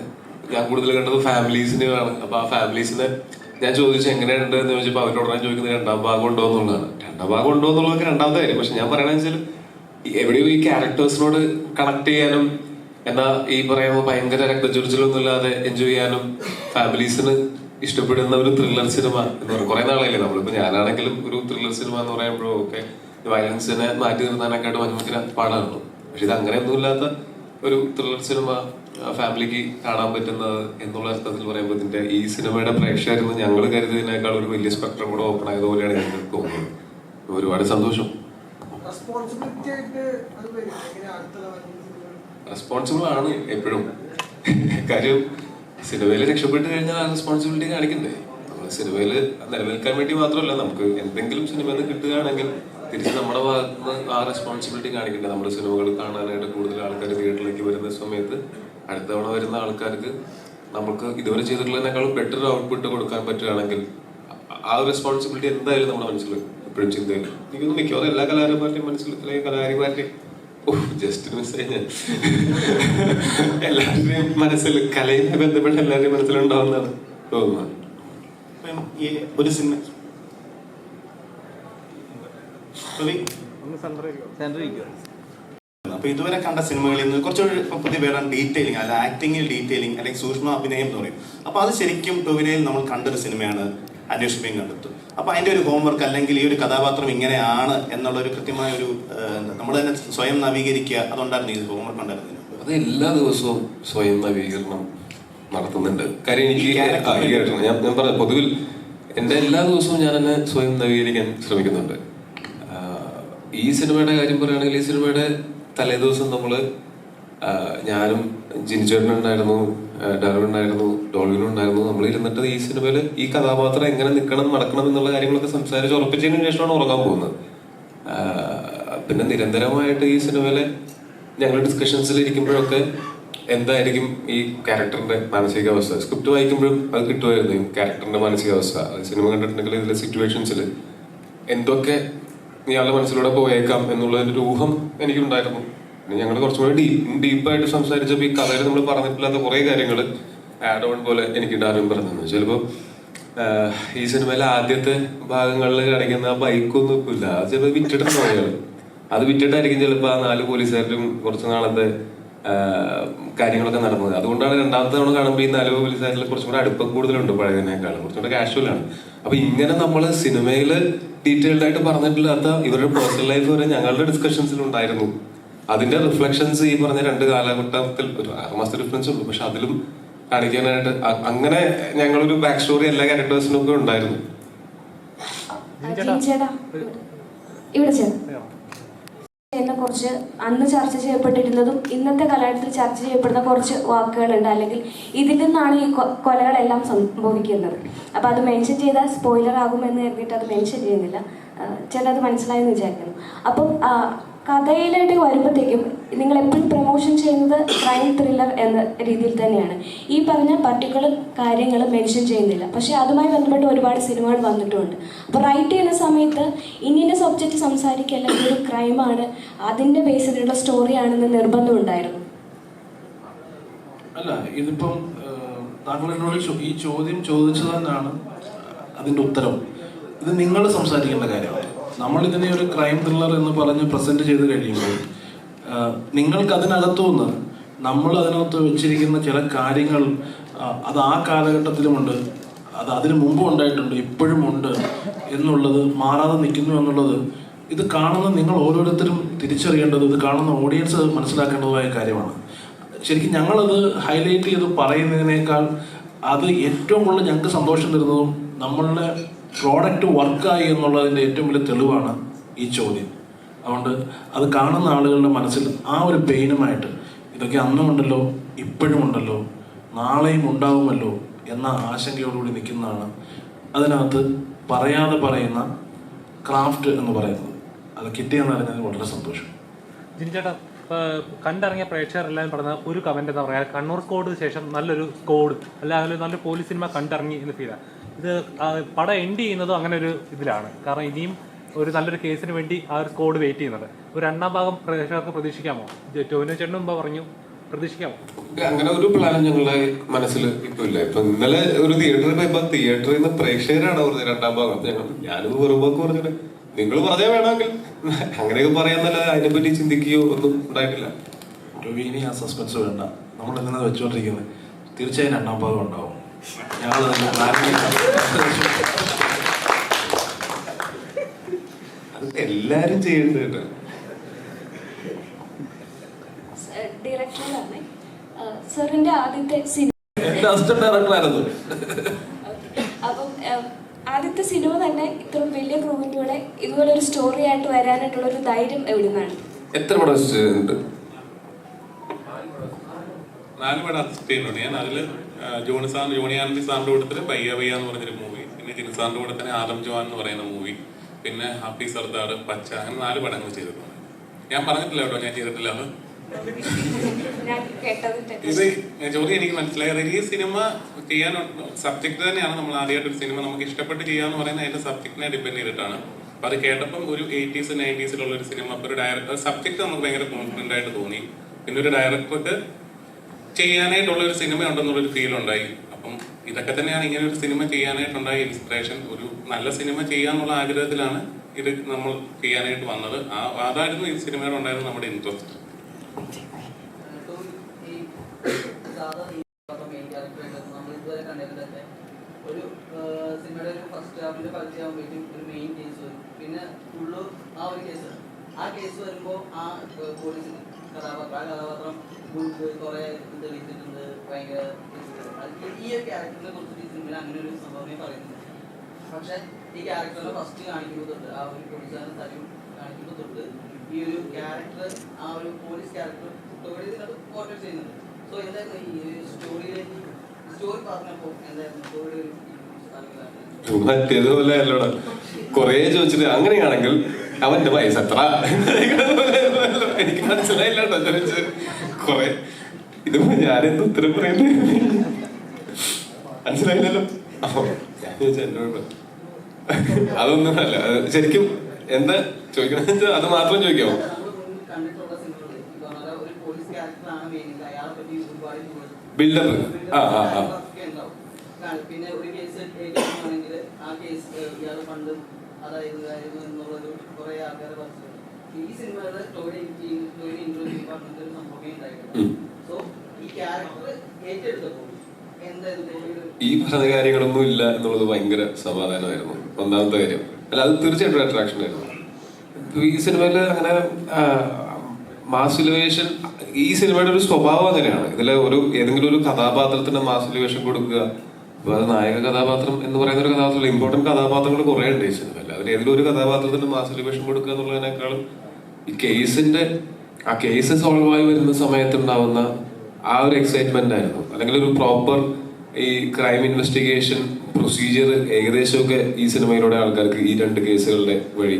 ഞാൻ കൂടുതൽ കണ്ടത് ഫാമിലീസിനെയാണ്. അപ്പൊ ആ ഫാമിലീസിനെ ഞാൻ ചോദിച്ചു എങ്ങനെയുണ്ട് എന്ന് ചോദിച്ചപ്പോൾ അവരോട് ഞാൻ ചോദിക്കുന്നത് 2ാം ഭാഗം ഉണ്ടോ എന്നുള്ളതാണ്. 2ാം ഭാഗം ഉണ്ടോ എന്നുള്ളതൊക്കെ രണ്ടാമത്തെ കാര്യം. പക്ഷെ ഞാൻ പറയണെന്ന് വെച്ചാൽ എവിടെയോ ഈ ക്യാരക്ടേഴ്സിനോട് കണക്ട് ചെയ്യാനും എന്നാ ഈ പറയുന്ന ഭയങ്കര രക്തചൊരിച്ചിലൊന്നും ഇല്ലാതെ എൻജോയ് ചെയ്യാനും ഫാമിലീസിന് ഇഷ്ടപ്പെടുന്ന ഒരു ത്രില്ലർ സിനിമ എന്ന് പറയുന്നത് കുറെ നാളെയല്ലേ നമ്മളിപ്പോ ഞാനാണെങ്കിലും ഒരു ത്രില്ലർ സിനിമ എന്ന് പറയുമ്പോഴോ ഒക്കെ വയലൻസിനെ മാറ്റി നിർത്താനൊക്കെയായിട്ട് ഭയങ്കര പാടാണല്ലോ. പക്ഷെ ഇത് അങ്ങനെയൊന്നും ഇല്ലാത്ത ഒരു ത്രില്ലർ സിനിമ ഫാമിലിക്ക് കാണാൻ പറ്റുന്നത് എന്നുള്ള അർത്ഥത്തിൽ പറയുമ്പോൾ ഇതിന്റെ ഈ സിനിമയുടെ പ്രേക്ഷകരെന്ന് ഞങ്ങൾ കരുതിയതിനേക്കാൾ ഒരു വലിയ സ്പെക്ട്രം കൂടെ ഓപ്പൺ ആയതുപോലെയാണ് ഞങ്ങൾക്ക് തോന്നുന്നത്. ഒരുപാട് സന്തോഷം. റെസ്പോൺസിബിൾ ആണ് എപ്പോഴും. കാര്യം സിനിമയിൽ രക്ഷപ്പെട്ട് കഴിഞ്ഞാൽ ആ റെസ്പോൺസിബിലിറ്റി കാണിക്കണ്ടേ. നമ്മൾ സിനിമയിൽ നിലനിൽക്കാൻ വേണ്ടി മാത്രമല്ല, നമുക്ക് എന്തെങ്കിലും സിനിമയിൽ നിന്ന് കിട്ടുകയാണെങ്കിൽ തിരിച്ച് നമ്മുടെ ഭാഗത്ത് നിന്ന് ആ റെസ്പോൺസിബിലിറ്റി കാണിക്കണ്ടേ. നമ്മുടെ സിനിമകൾ കാണാനായിട്ട് കൂടുതൽ ആൾക്കാർ തിയേറ്ററിലേക്ക് വരുന്ന സമയത്ത് അടുത്ത തവണ വരുന്ന ആൾക്കാർക്ക് നമുക്ക് ഇതുവരെ ചെയ്തിട്ടുള്ളതിനേക്കാളും ബെറ്റർ ഔട്ട്പുട്ട് കൊടുക്കാൻ പറ്റുകയാണെങ്കിൽ ആ ഒരു റെസ്പോൺസിബിലിറ്റി എന്തായാലും നമ്മുടെ മനസ്സിൽ എപ്പോഴും ചിന്തയിൽ. എനിക്കൊന്നും മിക്കവാറും എല്ലാ കലാകാരന്മാരുടെയും മനസ്സിൽ, അല്ലെങ്കിൽ കലാകാരിമാരുടെയും ജസ്റ്റ് മിസ് കഴിഞ്ഞാൽ എല്ലാവരുടെയും മനസ്സിൽ കലയുമായി ബന്ധപ്പെട്ട എല്ലാവരുടെയും മനസ്സിലുണ്ടാവുന്നതാണ് തോന്നുന്നത്. ഒരു സിനിമ അപ്പൊ ഇതുവരെ കണ്ട സിനിമകളിൽ നിന്ന് കുറച്ചുകൂടി പുതിയ പേരാണ് ഡീറ്റെയിലിംഗ്, അല്ല ആക്ടിങ്ങിൽ ഡീറ്റെയിലിംഗ് അല്ലെങ്കിൽ സൂക്ഷ്മ അഭിനയം എന്ന് പറയും. അപ്പൊ അത് ശരിക്കും ടൊവിനോയിൽ നമ്മൾ കണ്ടൊരു സിനിമയാണ് അന്വേഷിക്കുകയും കണ്ടെത്തും. അപ്പൊ അതിന്റെ ഒരു ഹോംവർക്ക് അല്ലെങ്കിൽ ഈ ഒരു കഥാപാത്രം ഇങ്ങനെയാണ് എന്നുള്ള ഒരു കൃത്യമായ ഒരു നമ്മൾ തന്നെ സ്വയം നവീകരിക്കുക, അതുണ്ടായിരുന്നു ഈ ഹോംവർക്ക് ഉണ്ടായിരുന്നു. അത് എല്ലാ ദിവസവും സ്വയം നവീകരണം നടത്തുന്നുണ്ട്. കാര്യം എനിക്ക് ഞാൻ പറഞ്ഞ പൊതുവിൽ എൻ്റെ എല്ലാ ദിവസവും ഞാൻ തന്നെ സ്വയം നവീകരിക്കാൻ ശ്രമിക്കുന്നുണ്ട്. ഈ സിനിമയുടെ കാര്യം പറയുകയാണെങ്കിൽ ഈ സിനിമയുടെ തലേ ദിവസം നമ്മള് ഞാനും ജിനിച്ചേട്ടനുണ്ടായിരുന്നു, ഡാർവിനുണ്ടായിരുന്നു, ഡോൾവിനുണ്ടായിരുന്നു. നമ്മൾ ഇരുന്നിട്ട് ഈ സിനിമയിൽ ഈ കഥാപാത്രം എങ്ങനെ നിൽക്കണം നടക്കണം എന്നുള്ള കാര്യങ്ങളൊക്കെ സംസാരിച്ച് ഉറപ്പിച്ചതിന് ശേഷമാണ് ഉറങ്ങാൻ പോകുന്നത്. പിന്നെ നിരന്തരമായിട്ട് ഈ സിനിമയിലെ ഞങ്ങൾ ഡിസ്കഷൻസിൽ ഇരിക്കുമ്പോഴൊക്കെ എന്തായിരിക്കും ഈ ക്യാരക്ടറിന്റെ മാനസികാവസ്ഥ, സ്ക്രിപ്റ്റ് വായിക്കുമ്പോഴും അത് കിട്ടുമായിരുന്നു. ഈ ക്യാരക്ടറിന്റെ മാനസികാവസ്ഥ സിനിമ കണ്ടിട്ടുണ്ടെങ്കിൽ ഇതിലെ സിറ്റുവേഷൻസിൽ എന്തൊക്കെ ഇയാളുടെ മനസ്സിലൂടെ പോയേക്കാം എന്നുള്ളൊരു ഊഹം എനിക്കുണ്ടായിരുന്നു. പിന്നെ ഞങ്ങൾ കുറച്ചുകൂടി ഡീപ്പായിട്ട് സംസാരിച്ചപ്പോൾ ഈ കഥയിൽ നമ്മൾ പറഞ്ഞിട്ടില്ലാത്ത കുറേ കാര്യങ്ങൾ ആഡ് ഓൺ പോലെ എനിക്ക് ഡാർവിൻ പറഞ്ഞു. ചിലപ്പോൾ ഈ സിനിമയിലെ ആദ്യത്തെ ഭാഗങ്ങളിൽ കാണിക്കുന്ന ആ ബൈക്കൊന്നും ഇല്ല, അത് ചിലപ്പോൾ വിറ്റിട്ടുണ്ടാവും അയാൾ. അത് വിറ്റിട്ടായിരിക്കും ചിലപ്പോൾ ആ 4 പോലീസുകാരും കുറച്ച് നാളത്തെ കാര്യങ്ങളൊക്കെ നടന്നത്. അതുകൊണ്ടാണ് രണ്ടാമത്തെ തവണ കാണുമ്പോൾ ഈ 4 പോലീസുകാരിൽ കുറച്ചും കൂടെ അടുപ്പം കൂടുതലുണ്ട് പഴയതിനേക്കാളും, കുറച്ചും കൂടെ കാഷ്വലാണ്. അപ്പൊ ഇങ്ങനെ നമ്മൾ സിനിമയിൽ ഡീറ്റെയിൽഡ് ആയിട്ട് പറഞ്ഞിട്ടില്ലാത്ത ഇവരുടെ പേഴ്സണൽ ലൈഫ് വരെ ഞങ്ങളുടെ ഡിസ്കഷൻസിൽ ഉണ്ടായിരുന്നു. അതിന്റെ റിഫ്ലക്ഷൻസ് ഈ പറഞ്ഞ 2 കാലഘട്ടത്തിൽ ഒരു 6 മാസത്തെ ഡിഫറൻസ് ഉള്ളൂ, പക്ഷെ അതിലും കാണിക്കാനായിട്ട് അങ്ങനെ ഞങ്ങളൊരു ബാക്ക് സ്റ്റോറി എല്ലാ ക്യാരക്ടേഴ്സിനും ഒക്കെ ഉണ്ടായിരുന്നു. കുറച്ച് അന്ന് ചർച്ച ചെയ്യപ്പെട്ടിരുന്നതും ഇന്നത്തെ കാലഘട്ടത്തിൽ ചർച്ച ചെയ്യപ്പെടുന്ന കുറച്ച് വാക്കുകളുണ്ട്, അല്ലെങ്കിൽ ഇതിൽ നിന്നാണ് ഈ കൊലകളെല്ലാം സംഭവിക്കുന്നത്. അപ്പം അത് മെൻഷൻ ചെയ്താൽ സ്പോയിലർ ആകുമെന്ന് കരുതിയിട്ട് അത് മെൻഷൻ ചെയ്യുന്നില്ല, ചിലത് മനസ്സിലായെന്ന് വിചാരിക്കുന്നു. അപ്പം കഥയിലേക്ക് വരുമ്പോഴത്തേക്കും നിങ്ങൾ എപ്പോഴും പ്രൊമോഷൻ ചെയ്യുന്നത് ക്രൈം ത്രില്ലർ എന്ന രീതിയിൽ തന്നെയാണ്. ഈ പറഞ്ഞ പർട്ടിക്കുലർ കാര്യങ്ങൾ മെൻഷൻ ചെയ്യുന്നില്ല, പക്ഷേ അതുമായി ബന്ധപ്പെട്ട് ഒരുപാട് സിനിമകൾ വന്നിട്ടുമുണ്ട്. അപ്പോൾ റൈറ്റ് ചെയ്യുന്ന സമയത്ത് ഇന്ന സബ്ജക്റ്റ് സംസാരിക്കല്ല, ഇതൊരു ക്രൈമാണ്, അതിൻ്റെ ബേസിലുള്ള സ്റ്റോറിയാണെന്ന് നിർബന്ധമുണ്ടായിരുന്നു. അല്ല, ഇതിപ്പം താങ്കൾ എന്നോട് ഈ ചോദ്യം ചോദിച്ചു തന്നെയാണ് അതിൻ്റെ ഉത്തരം. ഇത് നിങ്ങൾ സംസാരിക്കേണ്ട കാര്യമാണ്. നമ്മളിതിനെ ഒരു ക്രൈം ത്രില്ലർ എന്ന് പറഞ്ഞ് പ്രസന്റ് ചെയ്ത് കഴിയുമ്പോൾ നിങ്ങൾക്ക് അതിനകത്തുനിന്ന് നമ്മൾ അതിനകത്ത് വെച്ചിരിക്കുന്ന ചില കാര്യങ്ങൾ അത് ആ കാലഘട്ടത്തിലുമുണ്ട്, അത് അതിനു മുമ്പും ഉണ്ടായിട്ടുണ്ട്, ഇപ്പോഴും ഉണ്ട് എന്നുള്ളത് മാറാതെ നിൽക്കുന്നു എന്നുള്ളത് ഇത് കാണുന്ന നിങ്ങൾ ഓരോരുത്തരും തിരിച്ചറിയേണ്ടത്, ഇത് കാണുന്ന ഓഡിയൻസ് മനസ്സിലാക്കേണ്ടതുമായ കാര്യമാണ്. ശരിക്കും ഞങ്ങളത് ഹൈലൈറ്റ് ചെയ്ത് പറയുന്നതിനേക്കാൾ അത് ഏറ്റവും കൂടുതൽ ഞങ്ങൾക്ക് സന്തോഷം തരുന്നതും നമ്മളുടെ പ്രോഡക്റ്റ് വർക്കായി എന്നുള്ളതിൻ്റെ ഏറ്റവും വലിയ തെളിവാണ് ഈ ചോദ്യം. അതുകൊണ്ട് അത് കാണുന്ന ആളുകളുടെ മനസ്സിൽ ആ ഒരു പെയിനുമായിട്ട് ഇതൊക്കെ അന്നും ഉണ്ടല്ലോ, ഇപ്പോഴും ഉണ്ടല്ലോ, നാളെയും ഉണ്ടാവുമല്ലോ എന്ന ആശങ്കയോടുകൂടി നിൽക്കുന്നതാണ് അതിനകത്ത് പറയാതെ പറയുന്ന ക്രാഫ്റ്റ് എന്ന് പറയുന്നത്. അത് കിട്ടിയെന്ന് അറിഞ്ഞതിൽ വളരെ സന്തോഷം. ജിനിച്ചേട്ടാ, കണ്ടിറങ്ങിയ പ്രേക്ഷകരെല്ലാം പറഞ്ഞ ഒരു കമന്റ് എന്താ പറയുക, കണ്ണൂർ സ്കോഡ് ശേഷം നല്ലൊരു സ്കോഡ് അല്ലെങ്കിൽ നല്ലൊരു പോലീസ് സിനിമ കണ്ടിറങ്ങി എന്ന് ഫീലാണ്. ഇത് പടം എൻഡ് ചെയ്യുന്നതും അങ്ങനെ ഒരു ഇതിലാണ്. കാരണം ഇനിയും ഒരു നല്ലൊരു കേസിന് വേണ്ടി ആ ഒരു സ്കോഡ് വെയിറ്റ് ചെയ്യുന്നത്. ഒരു 2ാം ഭാഗം പ്രേക്ഷകർക്ക് പ്രതീക്ഷിക്കാമോ? ടോവിനോ ചേട്ടനും മുമ്പ് പറഞ്ഞു, പ്രതീക്ഷിക്കാമോ? അങ്ങനെ ഒരു പ്ലാൻ ഞങ്ങളുടെ മനസ്സിൽ ഇപ്പൊ ഇല്ല. ഇപ്പൊ ഇന്നലെ ഒരു തിയേറ്ററിൽ പോയപ്പോ തിയേറ്ററിൽ നിന്ന് പ്രേക്ഷകരാണ് പറഞ്ഞത് 2ാം ഭാഗം. ഞാനത് വെറുമ്പോക്ക് പറഞ്ഞിട്ട് നിങ്ങൾ പറഞ്ഞാൽ വേണമെങ്കിൽ അങ്ങനെയൊക്കെ പറയാന്നല്ലാതെ അതിനെപ്പറ്റി ചിന്തിക്കുകയോ ഒന്നും ഉണ്ടായിട്ടില്ല. ഇനി ആ സസ്പെൻസ് വേണ്ട, നമ്മൾ ഇങ്ങനെ വെച്ചുകൊണ്ടിരിക്കുന്നത്. തീർച്ചയായും 2ാം ഭാഗം ഉണ്ടാവും. ഞങ്ങൾ എല്ലാരും ചെയ്യേണ്ടത് ഡയറക്ടറാണ് സാറിന്റെ ആദ്യത്തെ സിനിമ. അപ്പം ആദ്യത്തെ സിനിമ തന്നെ ഇത്രയും വലിയ ക്രൂവിൻ്റെ കൂടെ ഇതുപോലെ ഒരു സ്റ്റോറി ആയിട്ട് വരാനായിട്ടുള്ള ഒരു ധൈര്യം എവിടെ നിന്നാണ്? എത്ര പടം ഉണ്ട്? 4 പടം അസിസ്റ്റ് ചെയ്യുന്നുണ്ട് ഞാൻ. അതില് ജോണിയാനന്ദി സാറിന്റെ കൂട്ടത്തില് പയ്യ പയ്യ എന്ന് പറഞ്ഞൊരു മൂവി, പിന്നെ ജിനു സാറിന്റെ കൂടെ തന്നെ ആദം ജോൻ എന്ന് പറയുന്ന മൂവി, പിന്നെ ഹാപ്പി സർദാർ, പച്ച, അങ്ങനെ 4 പടങ്ങൾ ചെയ്തിട്ടുണ്ട്. ഞാൻ പറഞ്ഞിട്ടില്ല കേട്ടോ ഞാൻ ചെയ്തിട്ടില്ല. അത് ഇത് ജോലി എനിക്ക് മനസ്സിലായത് ഈ സിനിമ ചെയ്യാൻ സബ്ജക്ട് തന്നെയാണ്. നമ്മൾ ആദ്യമായിട്ട് ഒരു സിനിമ നമുക്ക് ഇഷ്ടപ്പെട്ട് ചെയ്യാന്ന് പറയുന്നത് അതിന്റെ സബ്ജക്റ്റിനെ ഡിപ്പെൻഡ് ചെയ്തിട്ടാണ്. അപ്പൊ അത് കേട്ടപ്പം ഒരു 80s 90s ഒരു സിനിമ, അപ്പൊ ഒരു ഡയറക്ടർ സബ്ജക്ട് നമുക്ക് ഭയങ്കര കോൺഫിഡന്റ് ആയിട്ട് തോന്നി. പിന്നെ ഒരു ഡയറക്ടർക്ക് ചെയ്യാനായിട്ടുള്ള ഒരു സിനിമ ഉണ്ടെന്നുള്ളൊരു ഫീൽ ഉണ്ടായി. അപ്പം ഇതൊക്കെ തന്നെയാണ് ഇങ്ങനെ ഒരു സിനിമ ചെയ്യാനായിട്ടുണ്ടായ ഇൻസ്പിറേഷൻ. ഒരു നല്ല സിനിമ ചെയ്യാന്നുള്ള ആഗ്രഹത്തിലാണ് ഇത് നമ്മൾ ചെയ്യാനായിട്ട് വന്നത്. അതായിരുന്നു ഈ സിനിമയുടെ ഉണ്ടായിരുന്ന നമ്മുടെ ഇൻട്രസ്റ്റ്. ഒരു സിനിമയുടെ ഒരു ഫസ്റ്റ് ഹാഫിന്റെ പകുതി ആകുമ്പോഴേക്കും ഒരു മെയിൻ കേസ് വരും, പിന്നെ ഫുള്ള് ആ ഒരു കേസ് വരും. ആ കേസ് വരുമ്പോൾ ആ പോലീസിന് കഥാപാത്രം കുറെ തെളിയിച്ചിട്ടുണ്ട്, ഭയങ്കര ഈ ഒരു ക്യാരക്ടറിനെ കുറിച്ചിട്ട് ഈ സിനിമയിൽ അങ്ങനെ ഒരു സംഭവമേ പറയുന്നുണ്ട്. പക്ഷെ ഈ ക്യാരക്ടറിനെ ഫസ്റ്റ് കാണിക്കുമ്പോൾ തൊട്ട് ആ ഒരു പോലീസുകാരൻ തലയും കാണിക്കുമ്പോൾ തൊട്ട് ഈ ഒരു ക്യാരക്ടർ, ആ ഒരു പോലീസ് ക്യാരക്ടർ കുട്ടവടി ഇതിനകത്ത് പോർട്രേറ്റ് ചെയ്യുന്നുണ്ട്. സോ എന്തായിരുന്നു ഈ സ്റ്റോറിയിലേക്ക് സ്റ്റോറി പറഞ്ഞപ്പോൾ എന്തായിരുന്നു സ്റ്റോറി? മറ്റേതുപോലെ അല്ലോടാ കൊറേ ചോദിച്ചിട്ട് അങ്ങനെയാണെങ്കിൽ അവന്റെ വയസ്സ് എത്ര എനിക്ക് മനസ്സിലായില്ലോ ചോദിച്ച് കൊറേ ഇതിപ്പോ ഞാനെന്ത് ഉത്തരം പറയുന്നത് മനസ്സിലായില്ലല്ലോ. അപ്പൊ ഞാൻ ചോദിച്ചാ എന്നോട് അതൊന്നും അല്ല, ശരിക്കും എന്താ ചോദിക്കണെന്ന് വെച്ചാൽ അത് മാത്രം ചോദിക്കാമോ? ബിൽഡപ്പ് പിന്നെ ഒരു കേസ് ആണെങ്കിൽ ആ കേസ് ഇയാളുടെ ഫണ്ടും അതായിരുന്നു എന്നുള്ളത് കുറെ ആൾക്കാരെ പറഞ്ഞു. ഈ സിനിമയുടെ സ്റ്റോറി ഇൻട്രോ ഡിപ്പാർട്ട്മെന്റ് ഒരു സംഭവമേ ഉണ്ടായിട്ടുണ്ട്. സോ ഈ ക്യാരക്ടർ ഏറ്റെടുത്തപ്പോൾ ഈ പറഞ്ഞ കാര്യങ്ങളൊന്നും ഇല്ല എന്നുള്ളത് ഭയങ്കര സമാധാനമായിരുന്നു. ഒന്നാമത്തെ കാര്യം അല്ല, അത് തീർച്ചയായിട്ടും അട്രാക്ഷൻ ആയിരുന്നു. ഈ സിനിമയില് അങ്ങനെ മാസിലുവേഷൻ, ഈ സിനിമയുടെ ഒരു സ്വഭാവം അങ്ങനെയാണ്. ഇതിലെ ഏതെങ്കിലും ഒരു കഥാപാത്രത്തിന് മാസിലുവേഷൻ കൊടുക്കുക. അപ്പൊ അത് നായക കഥാപാത്രം എന്ന് പറയുന്ന ഒരു കഥാപാത്രം, ഇമ്പോർട്ടന്റ് കഥാപാത്രങ്ങൾ കുറെ ഉണ്ട് ഈ സിനിമയിൽ. അതിൽ ഏതെങ്കിലും ഒരു കഥാപാത്രത്തിന് മാസിലുവേഷൻ കൊടുക്കുക എന്നുള്ളതിനേക്കാളും ഈ ആ കേസ് സോൾവ് ആയി വരുന്ന സമയത്തുണ്ടാവുന്ന ആ ഒരു എക്സൈറ്റ്മെന്റ് ആയിരുന്നു. അല്ലെങ്കിൽ ഒരു പ്രോപ്പർ ഈ ക്രൈം ഇൻവെസ്റ്റിഗേഷൻ പ്രൊസീജിയർ ഏകദേശമൊക്കെ ഈ സിനിമയിലൂടെ ആൾക്കാർക്ക് ഈ 2 കേസുകളുടെ വഴി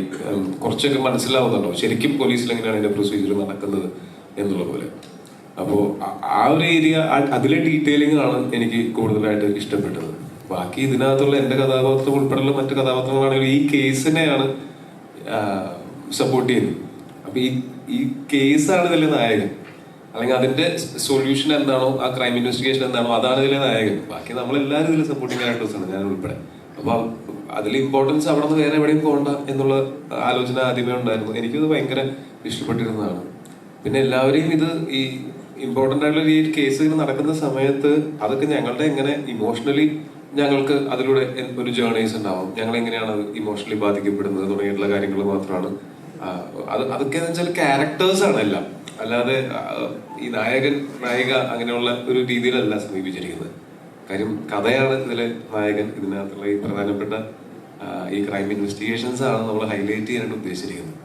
കുറച്ചൊക്കെ മനസ്സിലാവുന്നുണ്ടോ ശരിക്കും പോലീസിൽ എങ്ങനെയാണ് അതിന്റെ പ്രൊസീജിയർ നടക്കുന്നത് എന്നുള്ള പോലെ. അപ്പോൾ ആ ഒരു ഏരിയ, അതിലെ ഡീറ്റെയിലിംഗ് ആണ് എനിക്ക് കൂടുതലായിട്ട് ഇഷ്ടപ്പെട്ടത്. ബാക്കി ഇതിനകത്തുള്ള എന്റെ കഥാപാത്രം ഉൾപ്പെടെയുള്ള മറ്റു കഥാപാത്രങ്ങളാണെങ്കിൽ ഈ കേസിനെയാണ് സപ്പോർട്ട് ചെയ്യുന്നത്. അപ്പൊ ഈ കേസാണ് ഇതിലെ നായകൻ, അല്ലെങ്കിൽ അതിന്റെ സൊല്യൂഷൻ എന്താണോ, ആ ക്രൈം ഇൻവെസ്റ്റിഗേഷൻ എന്താണോ, അതാണ് ഇതിലെ നായകൻ. ബാക്കി നമ്മളെല്ലാവരും ഇതിൽ സപ്പോർട്ടിങ് ക്യാരക്ടേഴ്സാണ്, ഞാൻ ഉൾപ്പെടെ. അപ്പൊ അതിൽ ഇമ്പോർട്ടൻസ് അവിടെ നിന്ന് വേറെ എവിടെയും പോകണ്ട എന്നുള്ള ആലോചന ആദ്യമേ ഉണ്ടായിരുന്നു. എനിക്കത് ഭയങ്കര ഇഷ്ടപ്പെട്ടിരുന്നതാണ്. പിന്നെ എല്ലാവരെയും ഇത് ഈ ഇമ്പോർട്ടൻ്റ് ആയിട്ടുള്ള ഈ കേസ് നടക്കുന്ന സമയത്ത് അതൊക്കെ ഞങ്ങളുടെ എങ്ങനെ ഇമോഷണലി ഞങ്ങൾക്ക് അതിലൂടെ ഒരു ജേർണീസ് ഉണ്ടാവും, ഞങ്ങൾ എങ്ങനെയാണ് അത് ഇമോഷണലി ബാധിക്കപ്പെടുന്നത് തുടങ്ങിയിട്ടുള്ള കാര്യങ്ങൾ മാത്രമാണ്. അതൊക്കെ എന്ന് വെച്ചാൽ ക്യാരക്ടേഴ്സാണ് എല്ലാം, അല്ലാതെ ഈ നായകൻ നായിക അങ്ങനെയുള്ള ഒരു രീതിയിലല്ല സമീപിച്ചിരിക്കുന്നത്. കാര്യം കഥയാണ് ഇതിലെ നായകൻ. ഇതിനകത്തുള്ള ഈ പ്രധാനപ്പെട്ട ഈ ക്രൈം ഇൻവെസ്റ്റിഗേഷൻസ് ആണ് നമ്മൾ ഹൈലൈറ്റ് ചെയ്യാനായിട്ട് ഉദ്ദേശിച്ചിരിക്കുന്നത്.